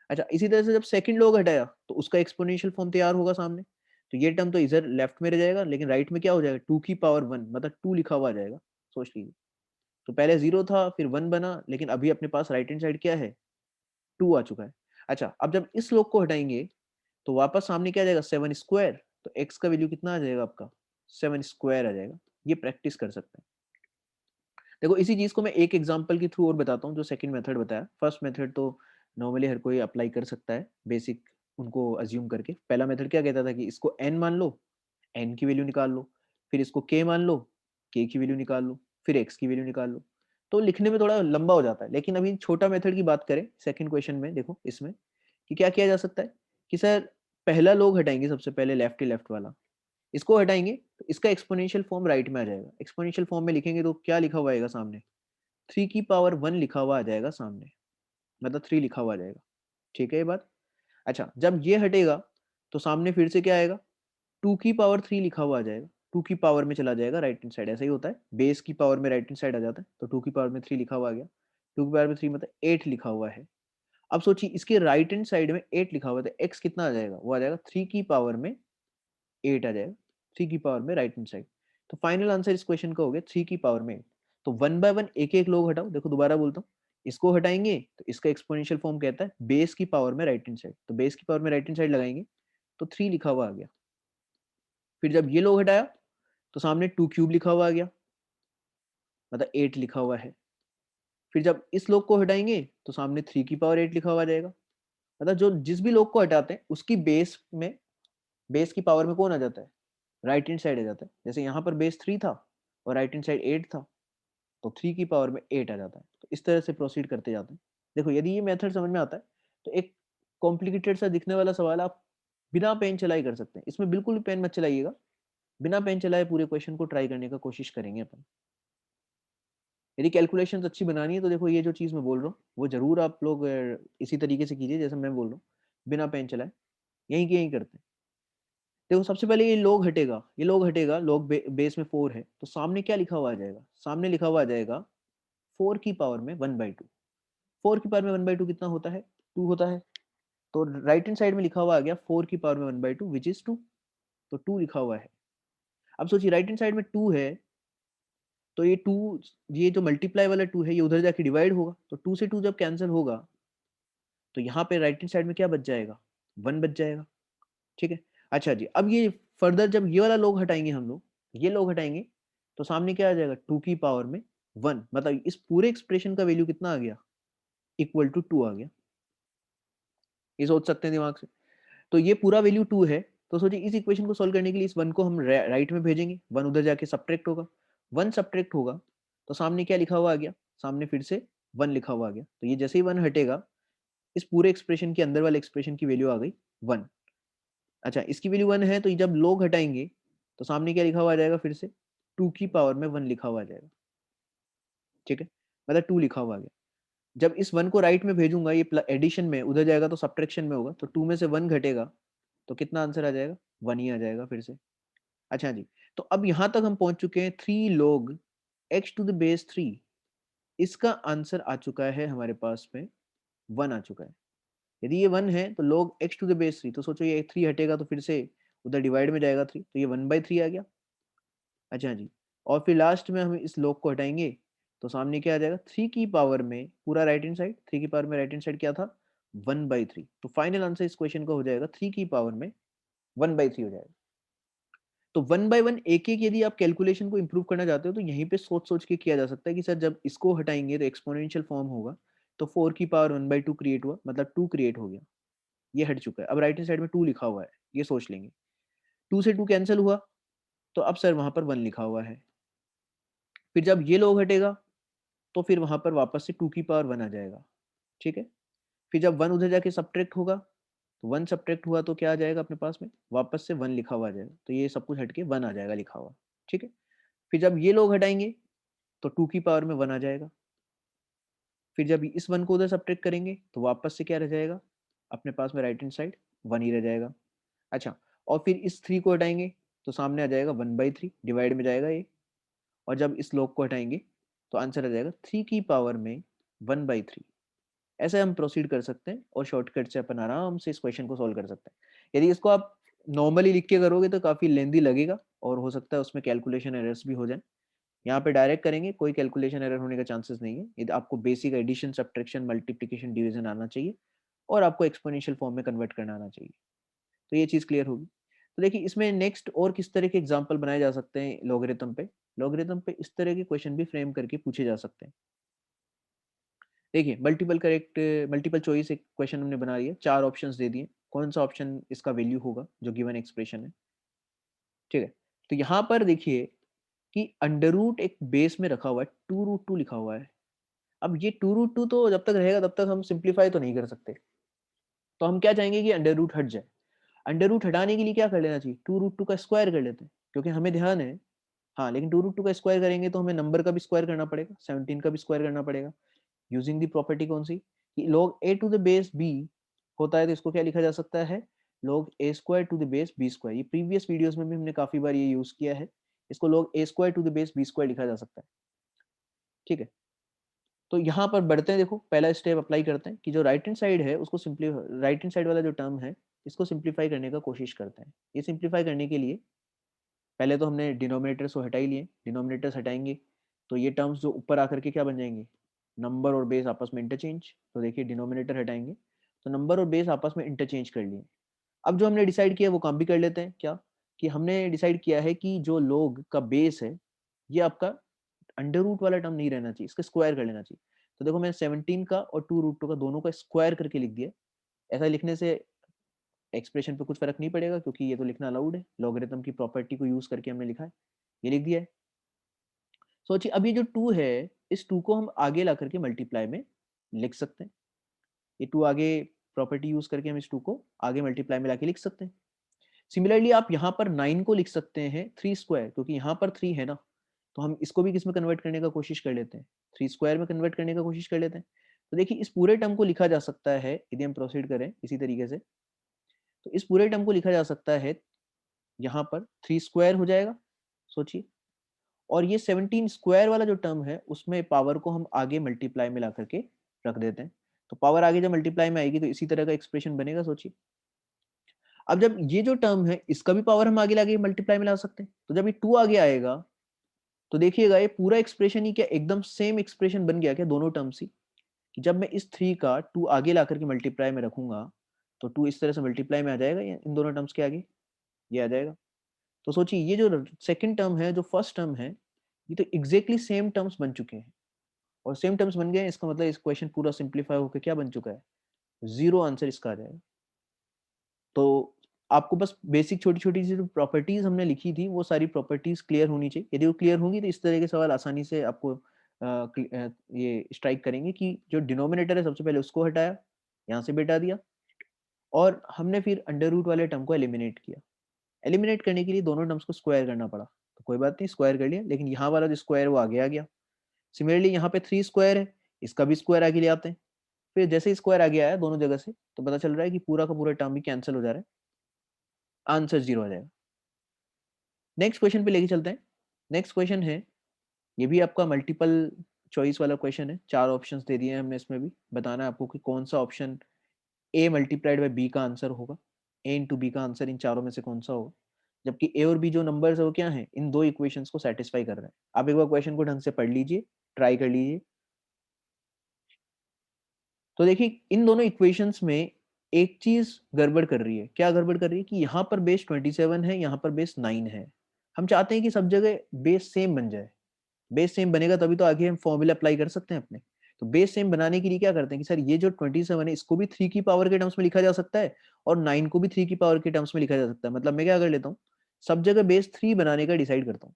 अच्छा, इसी तरह से जब सेकंड log हटाया तो उसका एक्सपोनेंशियल फॉर्म तैयार होगा सामने। तो ये टर्म तो इधर लेफ्ट में रह जाएगा, लेकिन राइट में क्या हो जाएगा? 2 की पावर 1, मतलब 2 लिखा हुआ आ जाएगा। सोच लीजिए, तो पहले 0 था फिर 1 बना, लेकिन अभी अपने पास राइट हैंड साइड क्या है? 2 आ चुका है। अच्छा, अब जब इस log को हटाएंगे तो वापस सामने क्या आ जाएगा? 7 स्क्वायर। तो x का वैल्यू कितना आ जाएगा आपका? 7 स्क्वायर आ जाएगा। ये प्रैक्टिस कर सकते हैं। देखो इसी चीज को मैं एक एग्जांपल के थ्रू और बताता हूँ। जो सेकंड मेथड बताया, फर्स्ट मेथड तो नॉर्मली हर कोई अप्लाई कर सकता है बेसिक उनको अज्यूम करके। पहला मेथड क्या कहता था कि इसको n मान लो, n की वैल्यू निकाल लो, फिर इसको k मान लो, k की वैल्यू निकाल लो, फिर x की वैल्यू निकाल लो। तो लिखने में थोड़ा लंबा हो जाता है, लेकिन अभी छोटा मेथड की बात करें सेकंड क्वेश्चन में, देखो इसमें कि क्या किया जा सकता है कि सर पहला लोग हटाएंगे सबसे पहले लेफ्ट ही लेफ्ट वाला, इसको हटाएंगे तो इसका एक्सपोनेंशियल फॉर्म राइट में आ जाएगा। एक्सपोनेंशियल फॉर्म में लिखेंगे तो क्या लिखा हुआ आएगा सामने? 3 की पावर 1 लिखा हुआ आ जाएगा सामने, मतलब 3 लिखा हुआ आ जाएगा। ठीक है ये बात? अच्छा, जब ये हटेगा तो सामने फिर से क्या आएगा? 2 की पावर 3 लिखा हुआ आ जाएगा। 2 की पावर में चला जाएगा राइट हैंड साइड, ऐसा ही होता है, बेस की पावर में राइट हैंड साइड आ जाता है। तो 2 की पावर में 3 लिखा हुआ आ गया। 2 की पावर में 3 मतलब 8 लिखा हुआ है। अब सोचिए इसके राइट हैंड साइड में 8 लिखा हुआ है तो x कितना आ जाएगा? वो आ जाएगा 3 की पावर में 8 आ जाएगा। 3 की पावर में राइट हैंड साइड। तो फाइनल आंसर इस क्वेश्चन का हो गया 3 की पावर में 8। तो 1 बाय 1 एक एक लोग हटाओ। देखो दोबारा बोलता हूँ, इसको हटाएंगे तो इसका एक्सपोनेंशियल फॉर्म कहता है बेस की पावर में राइट हैंड साइड। तो बेस की पावर में राइट हैंड साइड लगाएंगे तो 3 लिखा हुआ आ गया। फिर जब ये लोग हटाया तो सामने 2 क्यूब लिखा हुआ आ गया, मतलब 8 लिखा हुआ है। फिर जब इस लोग को हटाएंगे तो सामने 3 की पावर 8 लिखा हुआ आ जाएगा। मतलब जो जिस भी लोग को हटाते हैं उसकी बेस में, बेस की पावर में कौन आ जाता है? राइट हैंड साइड आ जाता है। जैसे यहाँ पर बेस 3 था और राइट हैंड साइड 8 था, तो 3 की पावर में 8 आ जाता है। तो इस तरह से प्रोसीड करते जाते हैं। देखो यदि ये मेथड समझ में आता है तो एक कॉम्प्लिकेटेड सा दिखने वाला सवाल आप बिना पेन चलाए कर सकते हैं। इसमें बिल्कुल भी पेन मत चलाइएगा, बिना पेन चलाए पूरे क्वेश्चन को ट्राई करने का कोशिश करेंगे अपन। यदि कैलकुलेशंस अच्छी बनानी है तो देखो ये जो चीज़ मैं बोल रहा हूँ वो जरूर आप लोग इसी तरीके से कीजिए जैसे मैं बोल रहा हूँ, बिना पेन चलाए, यहीं के यहीं करते हैं। देखो सबसे पहले ये लोग हटेगा, ये लोग हटेगा, लोग बेस में 4 है तो सामने क्या लिखा हुआ आ जाएगा? सामने लिखा हुआ आ जाएगा 4 की पावर में 1/2। 4 की पावर में 1/2 कितना होता है? 2 होता है। तो राइट हैंड साइड में लिखा हुआ आ गया 4 की पावर में 1/2 विच इज 2। तो 2 लिखा हुआ है। अब सोचिए राइट हैंड साइड में 2 है तो ये 2, ये जो मल्टीप्लाई वाला 2 है ये उधर जाके डिवाइड होगा, तो 2 से 2 जब कैंसिल होगा तो यहाँ पे राइट हैंड साइड में क्या बच जाएगा? 1 बच जाएगा। ठीक है। अच्छा जी, अब ये फर्दर जब ये वाला लोग हटाएंगे हम लोग, ये लोग हटाएंगे तो सामने क्या आ जाएगा? 2 की पावर में 1, मतलब इस पूरे एक्सप्रेशन का वैल्यू कितना आ गया? इक्वल टू 2 आ गया। ये सोच सकते हैं दिमाग से। तो ये पूरा वैल्यू 2 है। तो सोचिए इस इक्वेशन को सॉल्व करने के लिए इस 1 को हम राइट में भेजेंगे, 1 उधर जाके सब्ट्रैक्ट होगा। 1 सब्ट्रैक्ट होगा तो सामने क्या लिखा हुआ आ गया? सामने फिर से 1 लिखा हुआ आ गया। तो ये जैसे ही 1 हटेगा इस पूरे एक्सप्रेशन के अंदर वाले एक्सप्रेशन की वैल्यू आ गई 1। अच्छा, इसकी वैल्यू 1 है तो ये जब लोग हटाएंगे तो सामने क्या लिखा हुआ आ जाएगा? फिर से 2 की पावर में 1 लिखा हुआ आ जाएगा। ठीक है, मतलब 2 लिखा हुआ आ गया। जब इस 1 को राइट में भेजूंगा ये एडिशन में, उधर जाएगा तो सब्ट्रैक्शन में होगा, तो 2 में से 1 घटेगा तो कितना आंसर आ जाएगा? 1 ही आ जाएगा फिर से। अच्छा जी, तो अब यहां तक हम पहुंच चुके हैं 3 log x to the base 3। इसका आंसर आ चुका है हमारे पास में 1 आ चुका है। यदि ये 1 है तो log x to the base 3, तो सोचो ये 3 हटेगा तो फिर से उधर डिवाइड में जाएगा 3, तो ये 1/3 आ गया। अच्छा जी, और फिर लास्ट में हम इस log को हटाएंगे तो सामने क्या आ जाएगा, 3 की पावर में पूरा राइट हैंड साइड, 3 की पावर में राइट हैंड साइड क्या था, 1/3। तो फाइनल आंसर इस क्वेश्चन का हो जाएगा 3 की पावर में 1/3 हो जाएगा। तो 1/1 एक-एक यदि आप कैलकुलेशन को इंप्रूव करना चाहते हो तो यहीं पे सोच-सोच के किया जा सकता है कि सर जब इसको हटाएँगे तो एक्स्पोनेंशियल फॉर्म होगा, तो 4 की पावर 1/2 क्रिएट हुआ, मतलब 2 क्रिएट हो गया, ये हट चुका है। अब राइट हैंड साइड में 2 लिखा हुआ है, ये सोच लेंगे। 2 से 2 कैंसल हुआ, तो अब सर वहाँ पर 1 लिखा हुआ है। फिर जब ये लॉग हटेगा, तो फिर वहाँ पर वापस से 2 की पावर 1 आ जाएगा, ठीक है? फिर जब 1 उधर जाके सब्ट्रैक्ट होगा, तो 1 सब्ट्रैक्ट हुआ तो क्या आ जाएगा अपने पास में? वापस से 1 लिखा हुआ आ जाएगा। तो ये सब कुछ हट के 1 आ जाएगा लिखा हुआ, ठीक है? फिर जब ये लोग हटाएँगे, तो 2 की पावर में 1 आ जाएगा। फिर जब इस 1 को उधर सब्ट्रैक्ट करेंगे, तो वापस से क्या रह जाएगा? अपने पास में राइट हैंड साइड 1 ही रह जाएगा। अच्छा, और फिर इस 3 को हटाएँगे, तो सामने आ जाएगा 1/3, डिवाइड में जाएगा ये। और जब इस लॉग को हटाएँगे, तो आंसर आ जाएगा 3 की पावर में 1/3। ऐसे हम प्रोसीड कर सकते हैं और शॉर्टकट से अपन आराम से इस क्वेश्चन को सॉल्व कर सकते हैं। यदि इसको आप नॉर्मली लिख के करोगे तो काफ़ी लेंदी लगेगा और हो सकता है उसमें कैलकुलेशन एरर्स भी हो जाएँ। यहाँ पे डायरेक्ट करेंगे, कोई कैलकुलेशन एरर होने का चांसेस नहीं है। यदि आपको basic addition, subtraction, multiplication, division आना चाहिए और आपको एक्सपोनेंशियल फॉर्म में कन्वर्ट करना आना चाहिए। तो ये चीज़ क्लियर होगी। तो देखिए इसमें नेक्स्ट और किस तरह के एग्जांपल बनाए जा सकते हैं लॉगरिथम पे। लॉगरिथम पे इस तरह के क्वेश्चन भी फ्रेम करके पूछे जा सकते हैं। देखिए मल्टीपल चॉइस एक क्वेश्चन हमने बना लिया, 4 ऑप्शंस दे दिए। कौन सा ऑप्शन इसका वैल्यू होगा जो गिवन एक्सप्रेशन है, ठीक है? तो यहाँ पर देखिए कि अंडर रूट एक बेस में रखा हुआ है, 2√2 लिखा हुआ है। अब ये 2√2 तो जब तक रहेगा तब तक हम सिंप्लीफाई तो नहीं कर सकते। तो हम क्या चाहेंगे कि अंडर रूट हट जाए। अंडर रूट हटाने के लिए क्या कर लेना चाहिए? 2√2 का स्क्वायर कर लेते हैं, क्योंकि हमें ध्यान है, हाँ, लेकिन 2√2 का स्क्वायर करेंगे तो हमें नंबर का भी स्क्वायर करना पड़ेगा, 17 का भी स्क्वायर करना पड़ेगा। यूजिंग द प्रॉपर्टी कौन सी? कि log a to the base b होता है, तो इसको क्या लिखा जा सकता है? log a square to the base b square. ये प्रीवियस वीडियोस में भी हमने काफी बार ये यूज किया है। इसको log a square to the base b square लिखा जा सकता है, ठीक है? तो यहाँ पर बढ़ते हैं, देखो पहला स्टेप अप्लाई करते हैं कि जो राइट हैंड साइड है उसको सिंपली, राइट हैंड साइड वाला जो टर्म है इसको सिंप्लीफाई करने का कोशिश करते हैं। ये सिंप्लीफाई करने के लिए पहले तो हमने डिनोमिनेटर्स को हटा ही लिए, डिनोमिनेटर्स हटाएंगे तो ये टर्म्स जो ऊपर आकर के क्या बन जाएंगे? नंबर और बेस आपस में इंटरचेंज। तो देखिए डिनोमिनेटर हटाएंगे तो नंबर और बेस आपस में इंटरचेंज कर लिए। अब जो हमने डिसाइड किया वो काम भी कर लेते हैं, क्या? कि हमने डिसाइड किया है कि जो लोग का बेस है ये आपका अंडर रूट वाला टर्म नहीं रहना चाहिए, इसका स्क्वायर कर लेना चाहिए। तो देखो मैंने 17 का और 2√2 का दोनों का स्क्वायर करके लिख दिया। ऐसा लिखने से एक्सप्रेशन पे कुछ फर्क नहीं पड़ेगा क्योंकि ये तो लिखना अलाउड है, लॉगरिथम की प्रॉपर्टी को यूज करके हमने लिखा है, ये लिख दिया है। सोचिए अब ये जो 2 है, इस 2 को हम आगे ला करके मल्टीप्लाई में लिख सकते हैं। ये 2 आगे प्रॉपर्टी यूज करके हम इस 2 को आगे मल्टीप्लाई में लाके लिख सकते हैं। सिमिलरली आप यहाँ पर 9 को लिख सकते हैं 3 स्क्वायर, क्योंकि यहाँ पर 3 है ना, तो हम इसको भी किस में कन्वर्ट करने का कोशिश कर लेते हैं? 3 स्क्वायर में कन्वर्ट करने का कोशिश कर लेते हैं। तो देखिए इस पूरे टर्म को लिखा जा सकता है, यदि हम प्रोसीड करें इसी तरीके से, तो इस पूरे टर्म को लिखा जा सकता है, यहाँ पर 3 स्क्वायर हो जाएगा, सोचिए। और ये 17 स्क्वायर वाला जो टर्म है उसमें पावर को हम आगे मल्टीप्लाई में ला करके रख देते हैं। तो पावर आगे जब मल्टीप्लाई में आएगी तो इसी तरह का एक्सप्रेशन बनेगा, सोचिए। अब जब ये जो टर्म है इसका भी पावर हम आगे लाके मल्टीप्लाई में ला सकते हैं, तो जब ये 2 आगे आएगा तो देखिएगा ये पूरा एक्सप्रेशन ही क्या एकदम सेम एक्सप्रेशन बन गया क्या दोनों टर्म्स ही? कि जब मैं इस 3 का 2 आगे ला करके मल्टीप्लाई में रखूंगा तो 2 इस तरह से मल्टीप्लाई में आ जाएगा या इन दोनों टर्म्स के आगे ये आ जाएगा। तो सोचिए ये जो सेकंड टर्म है, जो फर्स्ट टर्म है, ये तो एग्जैक्टली सेम टर्म्स बन चुके हैं। और सेम टर्म्स बन गए, इसका मतलब इस क्वेश्चन पूरा सिंप्लीफाई होकर क्या बन चुका है? जीरो आंसर इसका आ जाएगा। तो आपको बस बेसिक छोटी-छोटी सी जो प्रॉपर्टीज़ हमने लिखी थी, वो सारी प्रॉपर्टीज़ क्लियर होनी चाहिए। यदि वो क्लियर होंगी तो इस तरह के सवाल आसानी से आपको ये स्ट्राइक करेंगे कि जो डिनोमिनेटर है सबसे पहले उसको हटाया, यहाँ से भी हटा दिया और हमने फिर अंडर रूट वाले टर्म को एलिमिनेट किया। एलिमिनेट करने के लिए दोनों टर्म्स को स्क्वायर करना पड़ा। तो कोई बात नहीं, स्क्वायर कर लिया, लेकिन यहाँ वाला जो स्क्वायर है वो आगे आ गया। सिमिलरली यहाँ पे 3 स्क्वायर है, इसका भी स्क्वायर आगे ले आते हैं। फिर जैसे ही स्क्वायर आगे आया दोनों जगह से, तो पता चल रहा है कि पूरा का पूरा टर्म भी कैंसल हो जा रहा है। आंसर 0 आ जाएगा। नेक्स्ट क्वेश्चन पे लेके चलते हैं। नेक्स्ट क्वेश्चन है, ये भी आपका मल्टीपल चॉइस वाला क्वेश्चन है। 4 ऑप्शंस दे दिए हैं हमने, इसमें भी बताना है आपको कि कौन सा option A multiplied by B का आंसर होगा। ए इंटू बी का आंसर इन चारों में से कौन सा होगा? जबकि ए और बी जो नंबर्स है वो क्या है? इन दो इक्वेशंस को सेटिस्फाई कर रहे हैं। आप एक बार क्वेश्चन को ढंग से पढ़ लीजिए, ट्राई कर लीजिए। तो देखिए इन दोनों इक्वेशंस में एक चीज गड़बड़ कर रही है। क्या गड़बड़ कर रही है कि यहाँ पर बेस 27 है, यहाँ पर बेस 9 है। हम चाहते हैं कि सब जगह बेस सेम बन जाए। बेस सेम बनेगा तभी तो आगे हम फॉर्मूला अप्लाई कर सकते हैं अपने। तो बेस सेम बनाने के लिए क्या करते हैं कि सर ये जो 27 है इसको भी 3 की पावर के टर्म्स में लिखा जा सकता है और 9 को भी 3 की पावर के टर्म्स में लिखा जा सकता है। मतलब मैं क्या कर लेता हूँ, सब जगह बेस 3 बनाने का डिसाइड करता हूँ।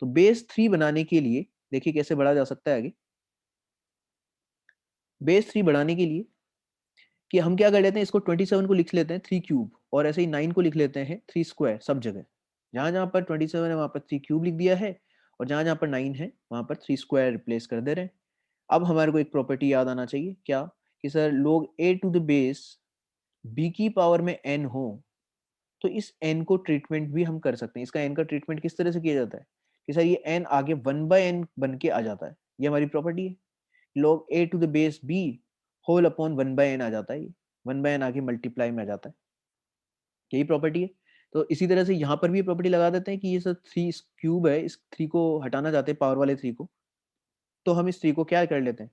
तो बेस 3 बनाने के लिए देखिए कैसे बढ़ा जा सकता है आगे। बेस 3 बढ़ाने के लिए कि हम क्या कर लेते हैं, इसको 27 को लिख लेते हैं 3 क्यूब और ऐसे ही 9 को लिख लेते हैं 3 स्क्वायर। सब जगह जहां जहां पर 27 है वहां पर 3 क्यूब लिख दिया है और जहां जहां पर 9 है वहां पर 3 स्क्वायर रिप्लेस कर दे रहे हैं। अब हमारे को एक प्रॉपर्टी याद आना चाहिए, क्या कि सर लोग ए टू द बेस बी की पावर में एन हो तो इस एन को ट्रीटमेंट भी हम कर सकते हैं। इसका एन का ट्रीटमेंट किस तरह से किया जाता है कि सर ये एन आगे 1/n बन के आ जाता है। ये हमारी प्रॉपर्टी है। log a to the base b whole upon 1/n आ जाता है। ये 1/n आगे मल्टीप्लाई में आ जाता है। यही प्रॉपर्टी है। तो इसी तरह से यहाँ पर भी प्रॉपर्टी लगा देते हैं कि ये सब 3 क्यूब है, इस 3 को हटाना चाहते हैं पावर वाले 3 को। तो हम इस 3 को क्या कर लेते हैं,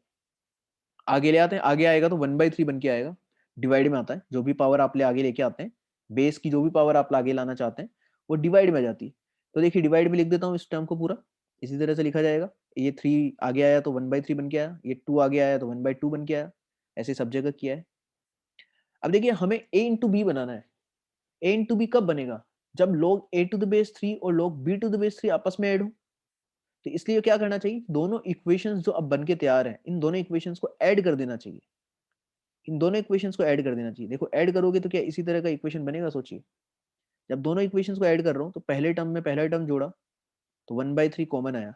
आगे ले आते हैं। आगे आएगा तो 1/3 बन के आएगा। डिवाइड में आता है, जो भी पावर आप ले आगे लेके आते हैं, बेस की जो भी पावर आप आगे लाना चाहते हैं वो डिवाइड में आ जाती है। तो देखिए डिवाइड में लिख देता हूँ इस टर्म को पूरा। इसी तरह से लिखा जाएगा, ये 3 आगे आया तो 1/3 बन के आया, ये 2 आगे आया तो 1/2 बन के आया। ऐसे सब जगह किया है। अब देखिए हमें a इंटू बी बनाना है। a इंटू बी कब बनेगा, जब log a to the base 3 और log b to the base 3 आपस में ऐड हो। तो इसलिए क्या करना चाहिए, दोनों इक्वेशंस जो अब बन के तैयार हैं इन दोनों इक्वेशंस को ऐड कर देना चाहिए। इन दोनों इक्वेशंस को ऐड कर देना चाहिए। देखो ऐड करोगे तो क्या इसी तरह का इक्वेशन बनेगा, सोचिए। जब दोनों इक्वेशंस को ऐड कर रहा हूँ तो पहले टर्म में पहला टर्म जोड़ा तो 1/3 कॉमन आया,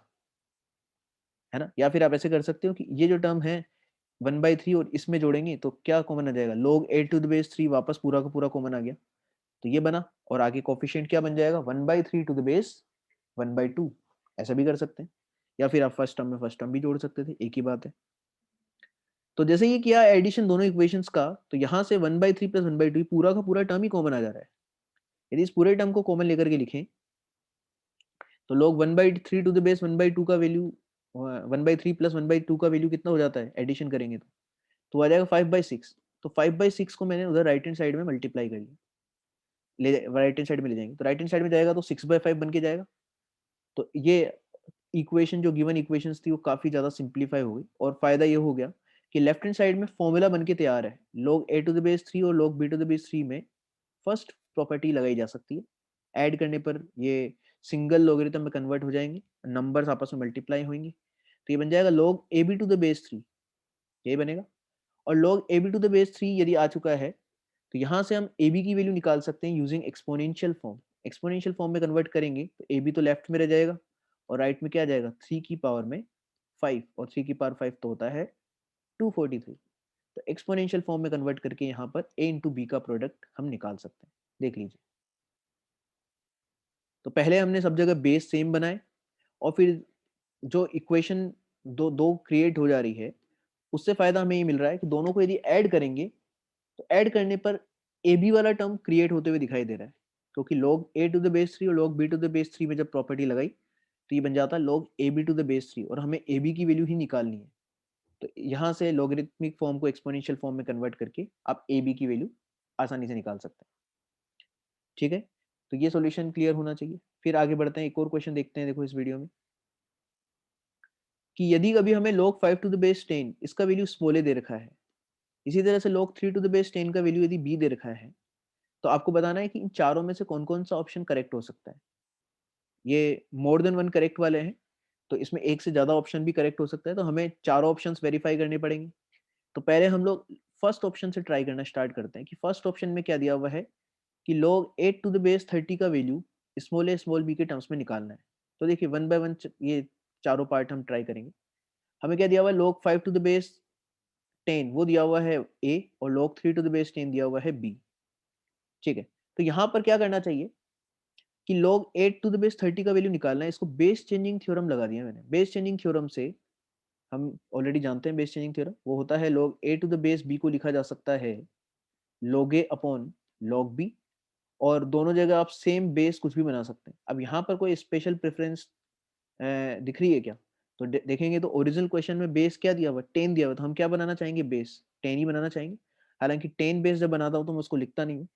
है ना। या फिर आप ऐसे कर सकते हो कि ये जो टर्म है 1/3 और इसमें जोड़ेंगे तो क्या कॉमन आ जाएगा, log a to the base 3 वापस पूरा का पूरा कॉमन आ गया। तो ये बना और आगे कोफिशिएंट क्या बन जाएगा, 1/3 टू द बेस 1/2। ऐसा भी कर सकते हैं। या फिर आप फर्स्ट टर्म में फर्स्ट टर्म भी जोड़ सकते थे, एक ही बात है। तो जैसे ये किया एडिशन दोनों इक्वेशंस का, तो यहाँ से 1/3 प्लस 1/2 पूरा का पूरा टर्म ही कॉमन आ जा रहा है। यदि इस पूरे टर्म को कॉमन लेकर के लिखें तो लोग 1/3 टू द बेस 1/2 का वैल्यू, 1/3 प्लस 1/2 का वैल्यू कितना हो जाता है एडिशन करेंगे तो आ जाएगा 5/6। तो 5/6 को मैंने उधर राइट हैंड साइड में मल्टीप्लाई कर लिया, ले राइट हैंड साइड में ले जाएंगे तो राइट हैंड साइड में जाएगा तो 6/5 बन के जाएगा। तो ये इक्वेशन जो गिवन इक्वेशंस थी वो काफी ज्यादा सिंप्लीफाई हो गई और फायदा ये हो गया कि लेफ्ट हैंड साइड में फॉर्मूला बन के तैयार है। log a to the base 3 और log b to the base 3 में फर्स्ट प्रॉपर्टी लगाई जा सकती है। ऐड करने पर ये सिंगल लॉगरिथम में कन्वर्ट हो जाएंगे, नंबर्स आपस में मल्टीप्लाई होंगे। तो ये बन जाएगा log ab to the base 3, यही बनेगा। और log ab to the base 3 यदि आ चुका है तो यहाँ से हम ab की वैल्यू निकाल सकते हैं using exponential form. Exponential form में कन्वर्ट करेंगे तो ab तो लेफ्ट में रह जाएगा और राइट में क्या आ जाएगा, 3 की पावर में 5 और 3 की पावर 5 तो होता है 243। तो एक्सपोनेंशियल फॉर्म में कन्वर्ट करके यहाँ पर a इंटू बी का प्रोडक्ट हम निकाल सकते हैं। देख लीजिए, तो पहले हमने सब जगह बेस सेम बनाए और फिर जो इक्वेशन दो दो क्रिएट हो जा रही है उससे फायदा हमें ये मिल रहा है कि दोनों को यदि ऐड करेंगे तो ऐड करने पर ए बी वाला टर्म क्रिएट होते हुए दिखाई दे रहा है। क्योंकि log a to the base 3 और log b to the base 3 में जब प्रॉपर्टी लगाई तो ये बन जाता है log ab to the base 3 और हमें ab की वैल्यू ही निकालनी है। तो यहाँ से लॉगरिथमिक फॉर्म को एक्सपोनेंशियल फॉर्म में कन्वर्ट करके आप ab की वैल्यू आसानी से निकाल सकते हैं। ठीक है, तो ये सॉल्यूशन क्लियर होना चाहिए। फिर आगे बढ़ते हैं, एक और क्वेश्चन देखते हैं। देखो इस वीडियो में कि यदि कभी हमें log 5 टू द बेस 10 इसका वैल्यू स्मॉल ए दे रखा है, इसी तरह से log 3 टू द बेस 10 का वैल्यू यदि b दे रखा है, तो आपको बताना है कि इन चारों में से कौन कौन सा ऑप्शन करेक्ट हो सकता है। ये मोर देन वन करेक्ट वाले हैं तो इसमें एक से ज्यादा ऑप्शन भी करेक्ट हो सकता है। तो हमें चारों ऑप्शंस वेरीफाई करने पड़ेंगे। तो पहले हम लोग फर्स्ट ऑप्शन से ट्राई करना स्टार्ट करते हैं कि फर्स्ट ऑप्शन में क्या दिया हुआ है कि log 8 टू द बेस 30 का वैल्यू स्मॉल ए स्मॉल बी के टर्म्स में निकालना है। तो देखिए वन बाय वन ये चारों पार्ट हम ट्राई करेंगे। हमें क्या दिया हुआ है, log 5 टू द बेस 10 वो दिया हुआ है a और log 3 टू द बेस 10 दिया हुआ है b। ठीक है, तो यहाँ पर क्या करना चाहिए कि log 8 टू द बेस 30 का वैल्यू निकालना है। इसको बेस चेंजिंग थ्योरम लगा दिया मैंने। बेस चेंजिंग थ्योरम से हम ऑलरेडी जानते हैं बेस चेंजिंग थ्योरम वो होता है log a to the base b को लिखा जा सकता है log a upon log b। और दोनों जगह आप सेम बेस कुछ भी बना सकते हैं। अब यहाँ पर कोई स्पेशल प्रेफरेंस दिख रही है क्या, तो देखेंगे तो ओरिजिनल क्वेश्चन में बेस क्या दिया हुआ, 10 दिया हुआ, तो हम क्या बनाना चाहेंगे, बेस 10 ही बनाना चाहेंगे। हालांकि 10 बेस जब बनाता हूँ तो मैं उसको लिखता नहीं हूँ,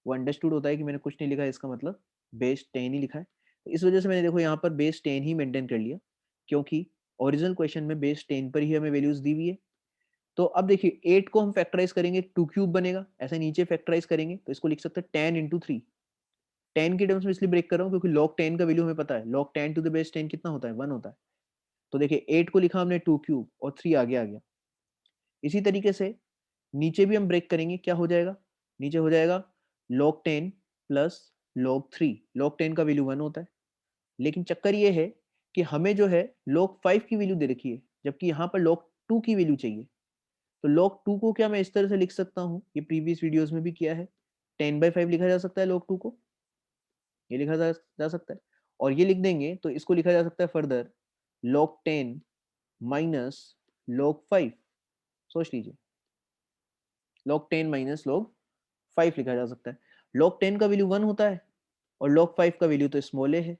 वो अंडरस्टूड होता है कि मैंने कुछ नहीं लिखा है, इसका मतलब बेस 10 ही लिखा है। तो इस वजह से मैंने देखो यहाँ पर बेस 10 ही मेंटेन कर लिया, क्योंकि ओरिजिनल क्वेश्चन में बेस 10 पर ही हमें वैल्यूज दी हुई है। तो अब देखिए 8 को हम फैक्टराइज करेंगे, 2 क्यूब बनेगा, ऐसे नीचे फैक्टराइज करेंगे तो इसको लिख सकते हैं 10 इंटू 3। 10 के टर्म्स में इसलिए ब्रेक कर रहा हूँ क्योंकि log 10 का वैल्यू हमें पता है, log 10 टू द बेस 10 कितना होता है, 1 होता है। तो देखिए 8 को लिखा हमने 2 क्यूब और 3 आगे आ गया। इसी तरीके से नीचे भी हम ब्रेक करेंगे, क्या हो जाएगा, नीचे हो जाएगा log 10 प्लस log 3। log 10 का वैल्यू 1 होता है, लेकिन चक्कर ये है कि हमें जो है log 5 की वैल्यू दे रखी है, जबकि यहाँ पर log 2 की वैल्यू चाहिए। तो log 2 को क्या मैं इस तरह से लिख सकता हूँ, ये प्रीवियस वीडियोस में भी किया है, 10/5 लिखा जा सकता है log 2 को, ये लिखा जा सकता है। और ये लिख देंगे तो इसको लिखा जा सकता है फर्दर log 10 माइनस log 5। सोच लीजिए, log 10 माइनस log 5 लिखा जा सकता है। log 10 का वैल्यू 1 होता है और log 5 का वैल्यू तो स्मॉल ए है,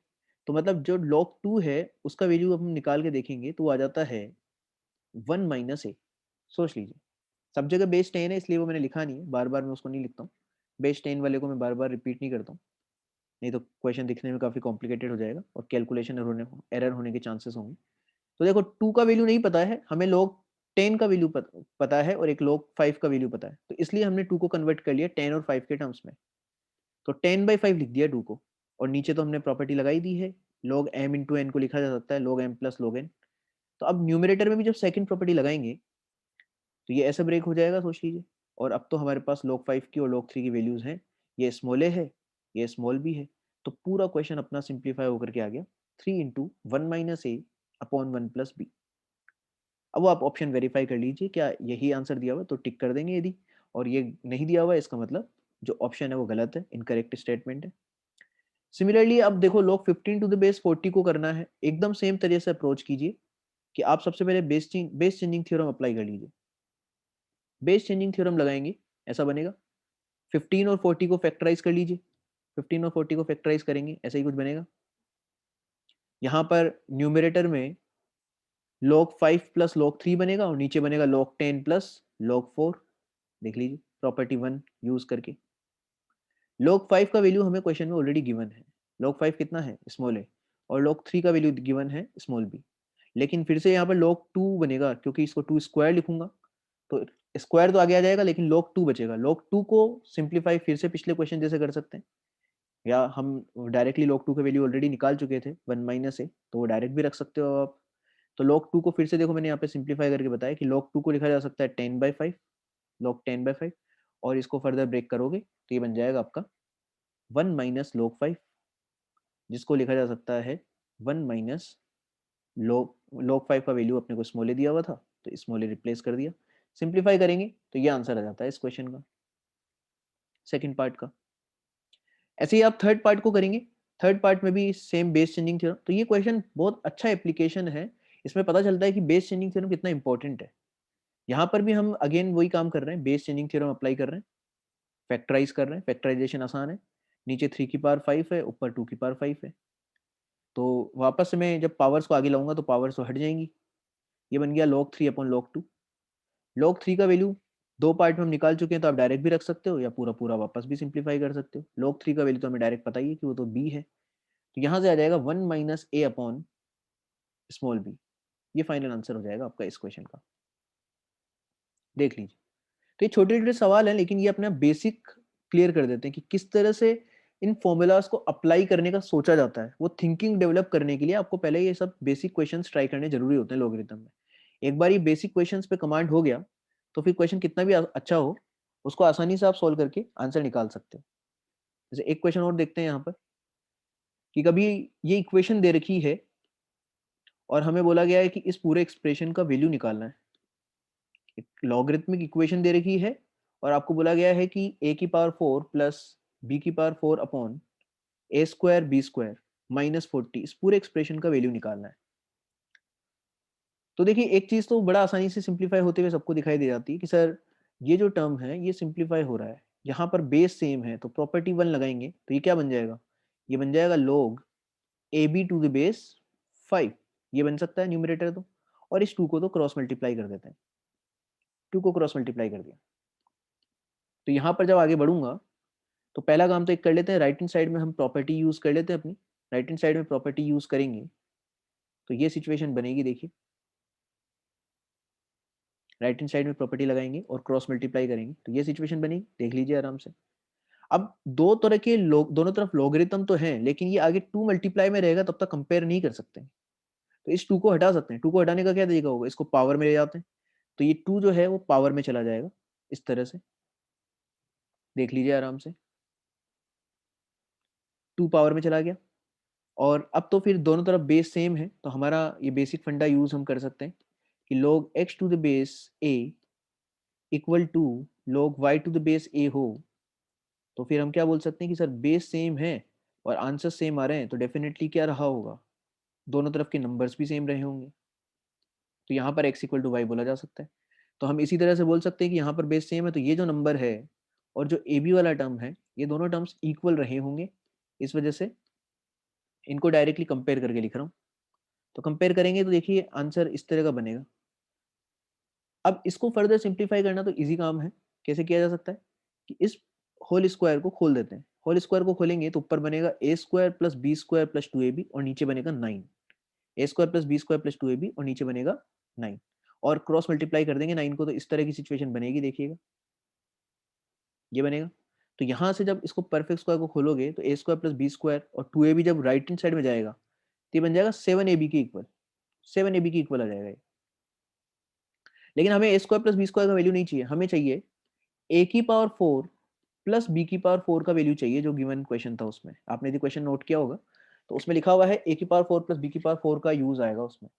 तो मतलब जो log 2 है उसका वैल्यू हम निकाल के देखेंगे तो वो आ जाता है 1 माइनस ए। सोच लीजिए, सब जगह बेस 10 है इसलिए वो मैंने लिखा नहीं है, बार बार मैं उसको नहीं लिखता हूँ, बेस 10 वाले को मैं बार बार रिपीट नहीं करता हूँ, नहीं तो क्वेश्चन दिखने में काफी कॉम्प्लिकेटेड हो जाएगा और कैलकुलेशन एरर होने के चांसेस होंगे। तो देखो 2 का वैल्यू नहीं पता है हमें, log 10 का वैल्यू पता है और एक log 5 का वैल्यू पता है, तो इसलिए हमने 2 को कन्वर्ट कर लिया 10 और 5 के टर्म्स में। तो 10/5 लिख दिया 2 को, और नीचे तो हमने प्रॉपर्टी लगाई दी है, log m इंटू एन को लिखा जा सकता है log m plus log n। तो अब न्यूमरेटर में भी जब सेकंड प्रॉपर्टी लगाएंगे तो ये ऐसा ब्रेक हो जाएगा, सोच लीजिए। और अब तो हमारे पास log 5 की और log 3 की वैल्यूज हैं, ये स्मॉल ए है, ये स्मॉल बी है, तो पूरा क्वेश्चन अपना सिंप्लीफाई होकर के आ गया 3 इंटू 1 माइनस ए अपॉन 1 प्लस बी। अब वो आप ऑप्शन वेरीफाई कर लीजिए, क्या यही आंसर दिया हुआ है तो टिक कर देंगे, यदि और ये नहीं दिया हुआ है इसका मतलब जो ऑप्शन है वो गलत है, इनकरेक्ट स्टेटमेंट है। सिमिलरली अब देखो log 15 टू द बेस 40 को करना है, एकदम सेम तरीके से अप्रोच कीजिए कि आप सबसे पहले बेस चेंजिंग थ्योरम अप्लाई कर लीजिए। बेस चेंजिंग थ्योरम लगाएंगे, ऐसा बनेगा 15 और 40 को फैक्टराइज कर लीजिए, 15 और 40 को फैक्टराइज करेंगे ऐसा ही कुछ बनेगा। यहाँ पर न्यूमरेटर में log 5 प्लस log 3 बनेगा और नीचे बनेगा log 10 प्लस log 4। देख लीजिए प्रॉपर्टी 1 यूज करके। log 5 का वैल्यू हमें क्वेश्चन में ऑलरेडी गिवन है, log 5 कितना है, स्मॉल है, और log 3 का वैल्यू गिवन है, स्मॉल बी। लेकिन फिर से यहाँ पर log 2 बनेगा, क्योंकि इसको 2 स्क्वायर लिखूंगा तो स्क्वायर तो आगे आ जाएगा, लेकिन log 2 बचेगा। log 2 को सिंप्लीफाई फिर से पिछले क्वेश्चन जैसे कर सकते हैं, या हम डायरेक्टली log 2 का वैल्यू ऑलरेडी निकाल चुके थे 1 माइनस है, तो वो डायरेक्ट भी रख सकते हो आप। तो log 2 को फिर से देखो मैंने यहाँ पे सिंप्लीफाई करके बताया कि log 2 को लिखा जा सकता है 10/5, log 10/5, और इसको फर्दर ब्रेक करोगे तो ये बन जाएगा आपका 1 माइनस log 5, जिसको लिखा जा सकता है 1 माइनस log 5 का वैल्यू अपने को स्मॉल ए दिया हुआ था तो स्मॉल ए रिप्लेस कर दिया। सिंप्लीफाई करेंगे तो ये आंसर आ जाता है इस क्वेश्चन का, सेकंड पार्ट का। ऐसे ही आप थर्ड पार्ट को करेंगे, थर्ड पार्ट में भी सेम बेस चेंजिंग थ्योरम। तो ये क्वेश्चन बहुत अच्छा एप्लीकेशन है, इसमें पता चलता है कि बेस चेंजिंग थ्योरम कितना इंपॉर्टेंट है। यहाँ पर भी हम अगेन वही काम कर रहे हैं, बेस चेंजिंग थ्योरम अप्लाई कर रहे हैं, फैक्टराइज कर रहे हैं, फैक्टराइजेशन आसान है, नीचे 3 की पावर 5 है, ऊपर 2 की पावर 5 है। तो वापस से मैं जब पावर्स को आगे लाऊंगा तो पावर्स तो हट जाएंगी, ये बन गया log 3 अपॉन log 2। log 3 का वैल्यू दो पार्ट में हम निकाल चुके हैं, तो आप डायरेक्ट भी रख सकते हो या पूरा पूरा वापस भी सिंप्लीफाई कर सकते हो। log 3 का वैल्यू तो हमें डायरेक्ट पता ही है कि वो तो b है, तो यहाँ से आ जाएगा 1 माइनस ए अपॉन स्मॉल बी। ये फाइनल आंसर हो जाएगा आपका इस क्वेश्चन का। देख लीजिए, तो ये छोटे छोटे सवाल हैं, लेकिन ये अपना बेसिक क्लियर कर देते हैं कि किस तरह से इन फॉर्मूलाज को अप्लाई करने का सोचा जाता है। वो थिंकिंग डेवलप करने के लिए आपको पहले ये सब बेसिक क्वेश्चंस ट्राई करने जरूरी होते हैं लॉगरिथम में। एक बार ये बेसिक क्वेश्चंस पे कमांड हो गया तो फिर क्वेश्चन कितना भी अच्छा हो उसको आसानी से आप सोल्व करके आंसर निकाल सकते हो। जैसे एक क्वेश्चन और देखते हैं यहाँ पर कि कभी ये इक्वेशन दे रखी है और हमें बोला गया है कि इस पूरे एक्सप्रेशन का वैल्यू निकालना है। एक लॉगरिथमिक इक्वेशन दे रखी है और आपको बोला गया है कि a की पावर 4 प्लस b की पावर 4 अपॉन ए स्क्वायर बी स्क्वायर माइनस 40, इस पूरे एक्सप्रेशन का वैल्यू निकालना है। तो देखिए एक चीज तो बड़ा आसानी से सिंप्लीफाई होते हुए सबको दिखाई दे जाती है कि सर ये जो टर्म है ये सिंप्लीफाई हो रहा है, यहाँ पर बेस सेम है तो प्रॉपर्टी 1 लगाएंगे तो ये क्या बन जाएगा, ये बन जाएगा log ab to the base 5। ये बन सकता है न्यूमरेटर तो, और इस 2 को तो क्रॉस मल्टीप्लाई कर देते हैं, 2 को क्रॉस मल्टीप्लाई कर दिया। तो यहाँ पर जब आगे बढ़ूंगा तो पहला काम तो एक कर लेते हैं, राइट हैंड साइड में हम प्रॉपर्टी यूज कर लेते हैं अपनी, राइट हैंड साइड में प्रॉपर्टी यूज करेंगे तो ये सिचुएशन बनेगी। देखिए राइट हैंड साइड में प्रॉपर्टी लगाएंगे और क्रॉस मल्टीप्लाई करेंगे तो ये सिचुएशन बनेगी, देख लीजिए आराम से। अब दो तरह के दोनों तरफ लॉगरिथम तो है, लेकिन ये आगे 2 मल्टीप्लाई में रहेगा तब तक कंपेयर नहीं कर सकते, तो इस 2 को हटा सकते हैं। 2 को हटाने का क्या तरीका होगा, इसको पावर में ले जाते हैं, तो ये 2 जो है वो पावर में चला जाएगा इस तरह से, देख लीजिए आराम से, 2 पावर में चला गया। और अब तो फिर दोनों तरफ बेस सेम है, तो हमारा ये बेसिक फंडा यूज हम कर सकते हैं कि log x to the base a equal to log y to the base a हो, तो फिर हम क्या बोल सकते हैं कि सर बेस सेम है और आंसर सेम आ रहे हैं, तो डेफिनेटली क्या रहा होगा, दोनों तरफ के नंबर्स भी सेम रहे होंगे, तो यहाँ पर x इक्वल टू वाई बोला जा सकता है। तो हम इसी तरह से बोल सकते हैं कि यहाँ पर बेस सेम है, तो ये जो नंबर है और जो ए बी वाला टर्म है, ये दोनों टर्म्स इक्वल रहे होंगे, इस वजह से इनको डायरेक्टली कंपेयर करके लिख रहा हूँ। तो कंपेयर करेंगे तो देखिए आंसर इस तरह का बनेगा। अब इसको फर्दर सिंप्लीफाई करना तो इजी काम है, कैसे किया जा सकता है कि इस होल स्क्वायर को खोल देते हैं, होल स्क्वायर को खोलेंगे तो ऊपर बनेगा A square plus B square plus 2ab और नीचे बनेगा 9, A square plus B square plus 2ab और नीचे बनेगा 9, और क्रॉस मल्टीप्लाई कर देंगे 9 को, तो इस तरह की सिचुएशन बनेगी, देखिएगा ये बनेगा। तो यहाँ से जब इसको परफेक्ट स्क्वायर को खोलोगे तो ए स्क्वायर प्लस बी स्क्वायर और 2ab जब राइट हैंड साइड में जाएगा तो ये बन जाएगा 7ab के इक्वल, 7ab के इक्वल आ जाएगा ये। लेकिन हमें ए स्क्वायर प्लस बी स्क्वायर का वैल्यू नहीं चाहिए, हमें चाहिए ए की पावर 4 प्लस बी की पावर 4 का वैल्यू चाहिए, जो गिवन क्वेश्चन था उसमें, आपने यदि क्वेश्चन नोट किया होगा तो उसमें लिखा हुआ है ए की पावर 4 प्लस बी की पावर 4 का यूज आएगा उसमें।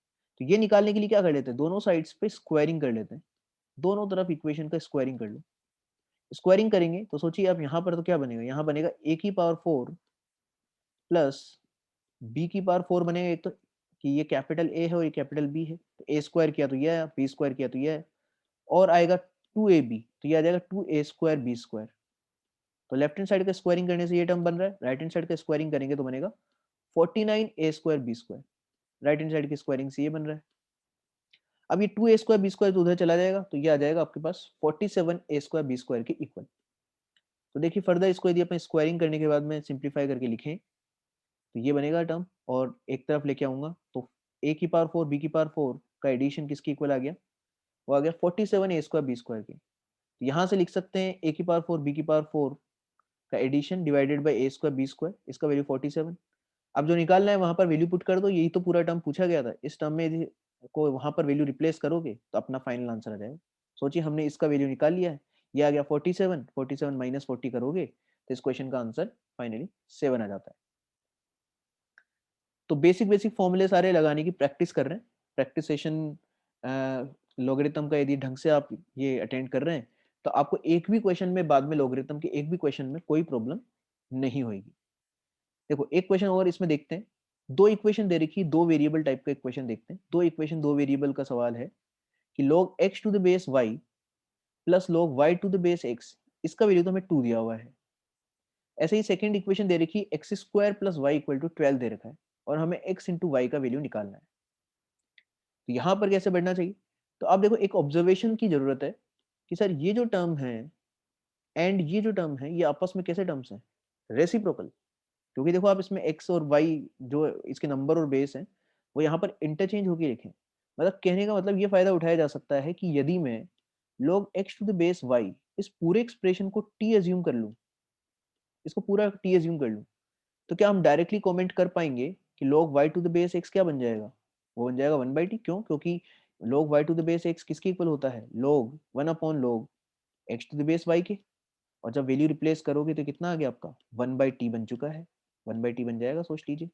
तो ये निकालने के लिए क्या कर लेते हैं, दोनों साइड्स पे स्क्वायरिंग कर लेते हैं, दोनों तरफ इक्वेशन का स्क्वायरिंग कर लो। स्क्वायरिंग करेंगे तो सोचिए आप यहाँ पर तो क्या बनेगा, यहाँ बनेगा ए की पावर 4 प्लस बी की पावर 4 बनेगा, एक तो कि ये कैपिटल ए है और ये कैपिटल बी है, तो ए स्क्वायर किया तो ये है, बी स्क्वायर किया तो ये है, और आएगा 2ab, तो ये आ जाएगा 2a स्क्वायर बी स्क्वायर। तो लेफ्ट हैंड साइड का स्क्वायरिंग करने से ये टर्म बन रहा है, राइट हैंड साइड का स्क्वायरिंग करेंगे तो बनेगा 49a square B square, right hand side की स्क्वायरिंग से ये बन रहा है। अब ये 2a स्क्वायर बी स्क्वायर तो उधर चला जाएगा, तो ये आ जाएगा आपके पास 47a स्क्वायर बी स्क्वायर के इक्वल। तो देखिए फर्दर इसको यदि अपन स्क्वायरिंग करने के बाद में सिंप्लीफाई करके लिखें तो ये बनेगा टर्म, और एक तरफ लेके आऊंगा तो a की पावर 4 b की पावर 4 का एडिशन किसके इक्वल आ गया, वो आ गया 47a स्क्वायर बी स्क्वायर के। तो यहाँ से लिख सकते हैं a की पावर 4 b की पावर 4 का addition divided by a square B square, इसका वैल्यू 47। अब जो निकालना है वहां पर वैल्यू पुट कर दो, यही तो पूरा टर्म पूछा गया था, इस टर्म में यदि को वहां पर वैल्यू रिप्लेस करोगे तो अपना फाइनल आंसर आ जाएगा। सोचिए हमने इसका वैल्यू निकाल लिया है, ये आ गया 47, 47 माइनस 40 करोगे तो इस क्वेश्चन का आंसर फाइनली 7 आ जाता है। तो बेसिक बेसिक फॉर्मूले सारे लगाने की प्रैक्टिस कर रहे हैं, प्रैक्टिस सेशन लॉगरिथम का यदि ढंग से आप ये अटेंड कर रहे हैं तो आपको एक भी क्वेश्चन में बाद में लॉगरिथम के एक भी क्वेश्चन में कोई प्रॉब्लम नहीं होगी। देखो एक क्वेश्चन और इसमें देखते हैं, दो इक्वेशन दे रखी, दो वेरिएबल टाइप का इक्वेशन देखते हैं, दो इक्वेशन दो वेरिएबल का सवाल है कि log x to the base y plus log y to the base x, इसका वैल्यू तो हमें 2 दिया हुआ है। ऐसे ही सेकंड इक्वेशन दे रखी X square plus Y equal to 12 दे रखा है और हमें x इंटू वाई का वैल्यू निकालना है, तो यहाँ पर कैसे बढ़ना चाहिए। तो आप देखो एक ऑब्जर्वेशन की जरूरत है कि सर ये जो टर्म है एंड ये जो टर्म है ये आपस में कैसे टर्म्स हैं, रेसिप्रोकल, क्योंकि देखो आप इसमें x और y जो इसके नंबर और बेस हैं वो यहाँ पर इंटरचेंज होके लिखे, मतलब कहने का मतलब ये फायदा उठाया जा सकता है कि यदि मैं log x to the base y इस पूरे एक्सप्रेशन को t एज्यूम कर लूं, इसको पूरा t एज्यूम कर लूं, तो क्या हम डायरेक्टली कमेंट कर पाएंगे कि log y to the base x क्या बन जाएगा, वो बन जाएगा 1/t। क्यों, क्योंकि log y to the base x किसके इक्वल होता है, log 1 upon log x to the base y के, और जब वैल्यू रिप्लेस करोगे तो कितना आ गया आपका 1/t बन चुका है, 1/t बन जाएगा, सोच लीजिए।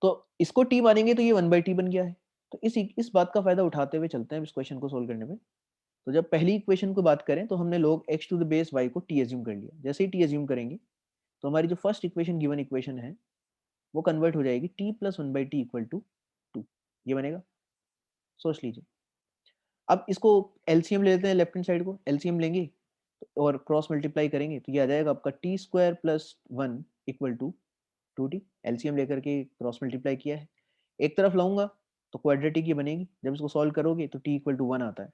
तो इसको t मानेंगे तो ये 1/t बन गया है। तो इस बात का फायदा उठाते हुए चलते हैं इस क्वेश्चन को सोल्व करने में। तो जब पहली इक्वेशन को बात करें तो हमने log x to the base y को t एज्यूम कर लिया, जैसे ही t एज्यूम करेंगे तो हमारी जो फर्स्ट इक्वेशन गिवन इक्वेशन है वो कन्वर्ट हो जाएगी t plus 1/t equal to 2, ये बनेगा, सोच लीजिए। अब इसको एलसीएम ले लेते हैं, लेफ्ट हैंड साइड को एलसीएम लेंगे और क्रॉस मल्टीप्लाई करेंगे तो ये आ जाएगा आपका T square plus 1 equal to 2t, LCM लेकर के क्रॉस मल्टीप्लाई किया है, एक तरफ लाऊंगा तो क्वाड्रेटिक ये बनेगी, जब इसको सॉल्व करोगे तो t इक्वल टू 1 आता है।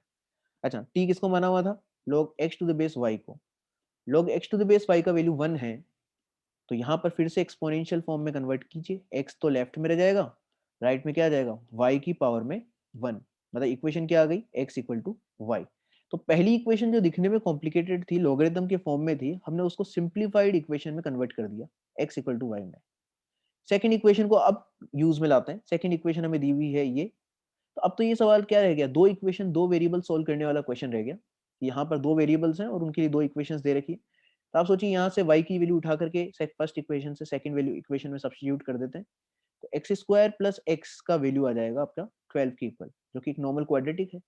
अच्छा, t किसको माना हुआ था? log x to the base y को। log x to the base y का वैल्यू 1 है, तो यहाँ पर फिर से एक्सपोनेंशियल फॉर्म में कन्वर्ट कीजिए, x तो लेफ्ट में रह जाएगा, राइट में क्या आ जाएगा? y की पावर में 1, मतलब इक्वेशन क्या आ गई? x equal to y। तो पहली इक्वेशन जो दिखने में कॉम्प्लिकेटेड थी, लॉगरिथम के फॉर्म में थी, हमने उसको सिंप्लीफाइड इक्वेशन में कन्वर्ट कर दिया x इक्वल टू y में। सेकंड इक्वेशन को अब यूज में लाते हैं। सेकंड इक्वेशन हमें दी हुई है ये, तो अब तो ये सवाल क्या रह गया? दो इक्वेशन, दो वेरिएबल सोल्व करने वाला क्वेश्चन रह गया। यहाँ पर दो वेरिएबल्स हैं और उनके लिए दो इक्वेशंस दे रखी है। तो आप सोचिए यहाँ से y की वैल्यू उठा करके फर्स्ट इक्वेशन से सेकंड वैल्यू इक्वेशन में सब्स्टिट्यूट कर देते हैं, तो एक्स स्क्वायर प्लस एक्स का वैल्यू आ जाएगा आपका 12 के इक्वल, जो कि एक नॉर्मल क्वाड्रेटिक है।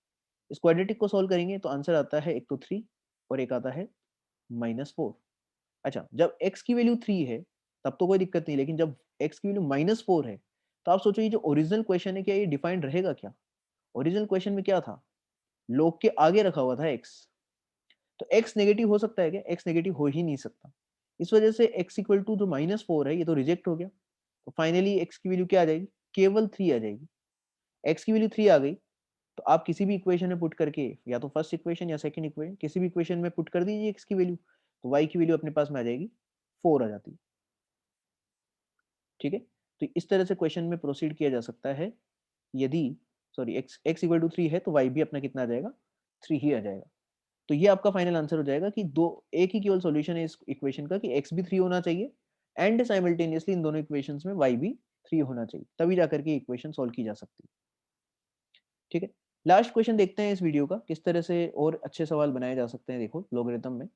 इस क्वाड्रेटिक को सॉल्व करेंगे तो आंसर आता है एक तो 3 और एक आता है -4। अच्छा, जब x की वैल्यू 3 है तब तो कोई दिक्कत नहीं, लेकिन जब x की वैल्यू -4 है तो आप सोचो ये जो ओरिजिनल क्वेश्चन है क्या ये डिफाइंड रहेगा क्या? ओरिजिनल क्वेश्चन में क्या था? log के आगे रखा हुआ था x, तो x नेगेटिव हो सकता है क्या? x नेगेटिव हो ही नहीं सकता। इस वजह से x इक्वल टू जो -4 है ये तो रिजेक्ट हो गया। तो फाइनली x की वैल्यू क्या आ जाएगी? केवल 3 आ जाएगी। x की वैल्यू 3 आ गई तो आप किसी भी इक्वेशन में पुट करके, या तो फर्स्ट इक्वेशन या सेकंड इक्वेशन, किसी भी इक्वेशन में पुट कर दीजिए x की वैल्यू, तो y की वैल्यू अपने पास में आ जाएगी 4 आ जाती है। ठीक है, तो इस तरह से क्वेश्चन में प्रोसीड किया जा सकता है। यदि सॉरी x इक्वल टू 3 है तो y भी अपना कितना आ जाएगा? 3 ही आ जाएगा। तो ये आपका फाइनल आंसर हो जाएगा कि दो, एक ही केवल सॉल्यूशन है इस इक्वेशन का कि x भी 3 होना चाहिए एंड साइमल्टेनियसली इन दोनों इक्वेशंस में y भी 3 होना चाहिए, तभी जाकर के इक्वेशन सॉल्व की जा सकती है। ठीक है, लास्ट क्वेश्चन देखते हैं इस वीडियो का, किस तरह से और अच्छे सवाल बनाए जा सकते हैं। देखो लोगरिथम में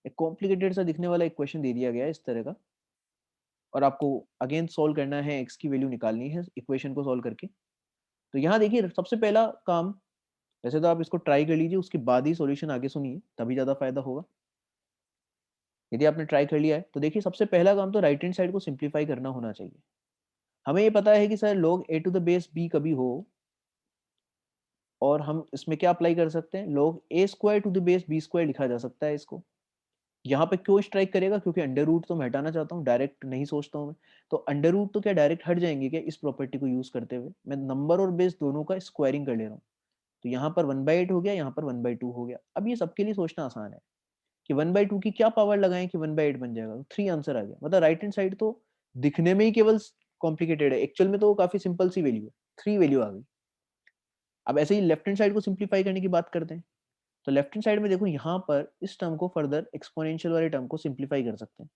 एक कॉम्प्लिकेटेड सा दिखने वाला एक क्वेश्चन दे दिया गया है इस तरह का, और आपको अगेन सॉल्व करना है, x की वैल्यू निकालनी है इक्वेशन को सॉल्व करके। तो यहाँ देखिए सबसे पहला काम, वैसे तो आप इसको ट्राई कर लीजिए, उसके बाद ही सॉल्यूशन आगे सुनिए, तभी ज्यादा फायदा होगा। यदि आपने ट्राई कर लिया है तो देखिए सबसे पहला काम तो राइट हैंड साइड को सिंप्लीफाई करना होना चाहिए। हमें ये पता है कि sir log a to the base b कभी हो, और हम इसमें क्या अप्लाई कर सकते हैं? log a square to the base b square लिखा जा सकता है इसको। यहाँ पे क्यों स्ट्राइक करेगा? क्योंकि अंडर रूट तो मैं हटाना चाहता हूँ, डायरेक्ट नहीं सोचता हूँ मैं। तो अंडर रूट तो क्या डायरेक्ट हट जाएंगे क्या? इस प्रॉपर्टी को यूज करते हुए मैं नंबर और बेस दोनों का स्क्वायरिंग कर ले रहा हूँ। तो यहाँ पर 1/8 हो गया, यहाँ पर 1/2 हो गया। अब ये सबके लिए सोचना आसान है कि 1/2 की क्या पावर लगाएं कि 1/8 बन जाएगा। तो 3 आंसर आ गया। मतलब राइट हैंड साइड तो दिखने में ही केवल कॉम्प्लिकेटेड है, एक्चुअल में तो वो काफी सिंपल सी वैल्यू है, 3 वैल्यू आ गई। अब ऐसे ही लेफ्ट हैंड साइड को सिंप्लीफाई करने की बात करते हैं, तो लेफ्ट हैंड साइड में देखो यहाँ पर इस टर्म को फर्दर एक्सपोनेंशियल वाले टर्म को सिंप्लीफाई कर सकते हैं।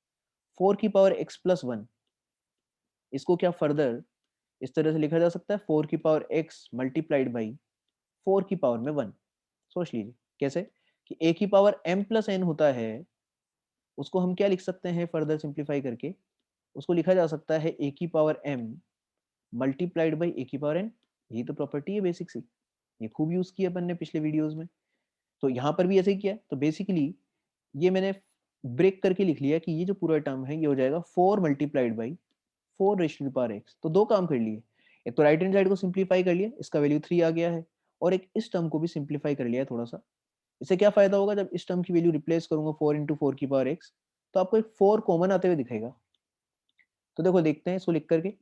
4 की पावर x प्लस 1, इसको क्या फर्दर इस तरह से लिखा जा सकता है? 4 की पावर x मल्टीप्लाइड बाई 4 की पावर में 1। सोच लीजिए कैसे कि a की पावर m प्लस n होता है, उसको हम क्या लिख सकते हैं फर्दर सिंप्लीफाई करके? उसको लिखा जा सकता है a की power m multiplied by a की पावर n। यही तो प्रॉपर्टी है बेसिक सी, ये खूब यूज किया अपन ने पिछले वीडियोस में। तो यहाँ पर भी ऐसे ही किया। तो बेसिकली ये मैंने ब्रेक करके लिख लिया कि ये जो पूरा टर्म है ये हो जाएगा 4 multiplied by 4 raise to the power x। तो दो काम कर लिए, एक तो राइट हैंड साइड को सिंप्लीफाई कर लिया, इसका वैल्यू 3 आ गया है, और एक इस टर्म को भी सिंप्लीफाई कर लिया थोड़ा सा। इससे क्या फायदा होगा? जब इस टर्म की वैल्यू रिप्लेस करूंगा 4 इंटू 4 की पावर x, तो आपको एक 4 कॉमन आते हुए दिखेगा। तो देखो देखते हैं इसको लिख करके।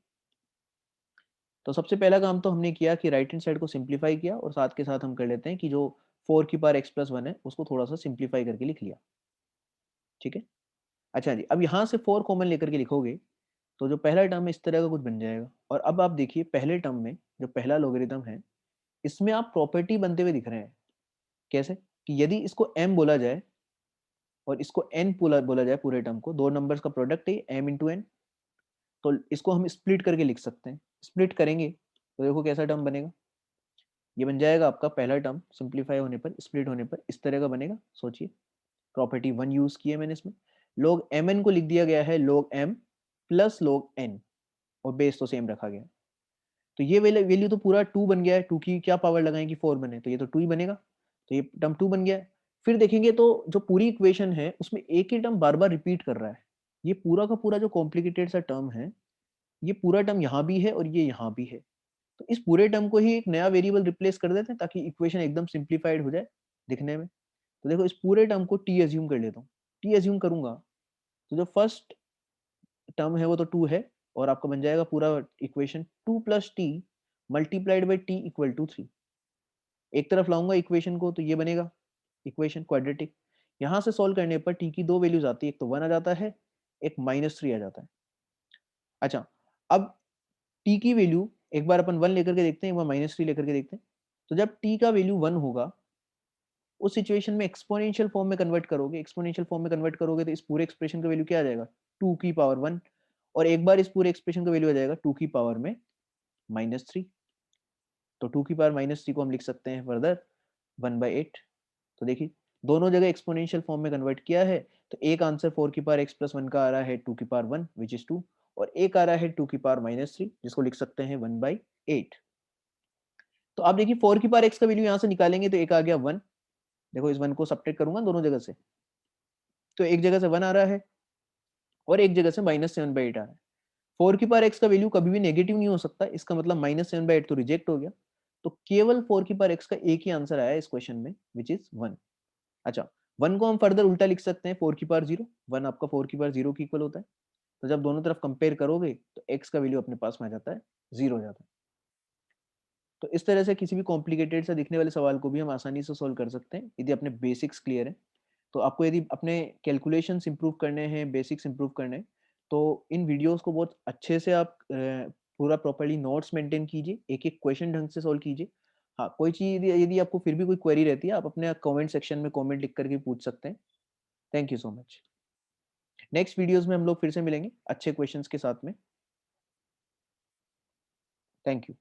तो सबसे पहला काम तो हमने किया कि राइट हैंड साइड को सिंप्लीफाई किया, और साथ के साथ हम कर लेते हैं कि जो 4 की पावर x प्लस 1 है उसको थोड़ा सा सिंप्लीफाई करके लिख लिया। ठीक है, अच्छा जी, अब यहाँ से 4 कॉमन लेकर के लिखोगे तो जो पहला टर्म है इस तरह का कुछ बन जाएगा। और अब आप देखिए पहले टर्म में जो पहला लोगरिथम है, इसमें आप प्रॉपर्टी बनते हुए दिख रहे हैं। कैसे कि यदि इसको m बोला जाए और इसको n बोला बोला जाए, पूरे टर्म को, दो नंबर्स का प्रोडक्ट है m इंटू एन, तो इसको हम स्प्लिट करके लिख सकते हैं। स्प्लिट करेंगे तो देखो कैसा टर्म बनेगा। ये बन जाएगा आपका पहला टर्म सिंप्लीफाई होने पर, स्प्लिट होने पर इस तरह का बनेगा। सोचिए प्रॉपर्टी 1 यूज की है मैंने इसमें। log mn को लिख दिया गया है log m plus log n, और बेस तो सेम रखा गया। तो ये वैल्यू तो पूरा 2 बन गया है। 2 की क्या पावर लगाएं कि 4 बने, तो ये तो 2 ही बनेगा। तो ये टर्म 2 बन गया है। फिर देखेंगे तो जो पूरी इक्वेशन है उसमें एक ही टर्म बार बार रिपीट कर रहा है। ये पूरा का पूरा जो कॉम्प्लिकेटेड सा टर्म है, ये पूरा टर्म यहाँ भी है और ये यहाँ भी है। तो इस पूरे टर्म को ही एक नया वेरिएबल रिप्लेस कर देते हैं ताकि इक्वेशन एकदम सिंप्लीफाइड हो जाए दिखने में। तो देखो इस पूरे टर्म को टी एज्यूम कर लेता हूँ। टी एज्यूम करूंगा तो जो फर्स्ट टर्म है वो तो 2 है, और आपका बन जाएगा पूरा equation 2 plus T multiplied by T equal to 3। एक तरफ लाऊंगा इक्वेशन को तो ये बनेगा इक्वेशन क्वाड्रेटिक। यहाँ से सॉल्व करने पर टी की दो वैल्यूज आती है, एक तो 1 आ जाता है, एक -3 आ जाता है। अच्छा, अब टी की वैल्यू एक बार अपन 1 लेकर के देखते हैं, एक बार -3 लेकर के देखते हैं। तो जब टी का वैल्यू 1 होगा, उस सिचुएशन में एक्सपोनेंशियल फॉर्म में कन्वर्ट करोगे, एक्सपोनेंशियल फॉर्म में कन्वर्ट करोगे तो इस पूरे एक्सप्रेशन का वैल्यू क्या आ जाएगा, 2 की पावर 1, और एक बार इस पूरे एक्सप्रेशन का वैल्यू आ जाएगा 2 की पावर में -3। तो 2 की पावर -3 को हम लिख सकते हैं फर्दर 1/8। तो देखिए दोनों जगह एक्सपोनेंशियल फॉर्म में कन्वर्ट किया है, तो एक आंसर 4 की पावर x प्लस 1 का आ रहा है 2 की पावर 1 विच इज 2, और एक आ रहा है 2 की पावर -3 जिसको लिख सकते हैं 1/8। तो आप देखिए 4 की पावर x का वैल्यू यहाँ से निकालेंगे तो एक आ गया 1। देखो इस 1 को सब्ट्रैक्ट करूंगा दोनों जगह से, तो एक जगह से 1 आ रहा है और एक जगह से -7/8 आ रहा है। 4 की पावर x का वैल्यू कभी भी नेगेटिव नहीं हो सकता, इसका मतलब -7/8 तो रिजेक्ट हो गया। तो केवल 4 की पावर x का एक ही आंसर आया इस क्वेश्चन में विच इज 1। अच्छा, 1 को हम फर्दर उल्टा लिख सकते हैं 4 की पावर 0। 1 आपका 4 की पावर 0 की इक्वल होता है। तो जब दोनों तरफ कंपेयर करोगे तो x का वैल्यू अपने पास में आ जाता है 0 हो जाता है। तो इस तरह से किसी भी कॉम्प्लिकेटेड से दिखने वाले सवाल को भी हम आसानी से सोल्व कर सकते हैं यदि अपने बेसिक्स क्लियर है। तो आपको यदि अपने कैलकुलेशंस इंप्रूव करने हैं, बेसिक्स इंप्रूव करने हैं, तो इन वीडियोस को बहुत अच्छे से आप पूरा प्रॉपर्ली नोट्स मेंटेन कीजिए, एक एक क्वेश्चन ढंग से सॉल्व कीजिए। हाँ, कोई चीज़ यदि यदि आपको फिर भी कोई क्वेरी रहती है, आप अपने कमेंट सेक्शन में कमेंट लिख करके पूछ सकते हैं। Thank you so much. Next videos में हम लोग फिर से मिलेंगे अच्छे क्वेश्चंस के साथ में। Thank you.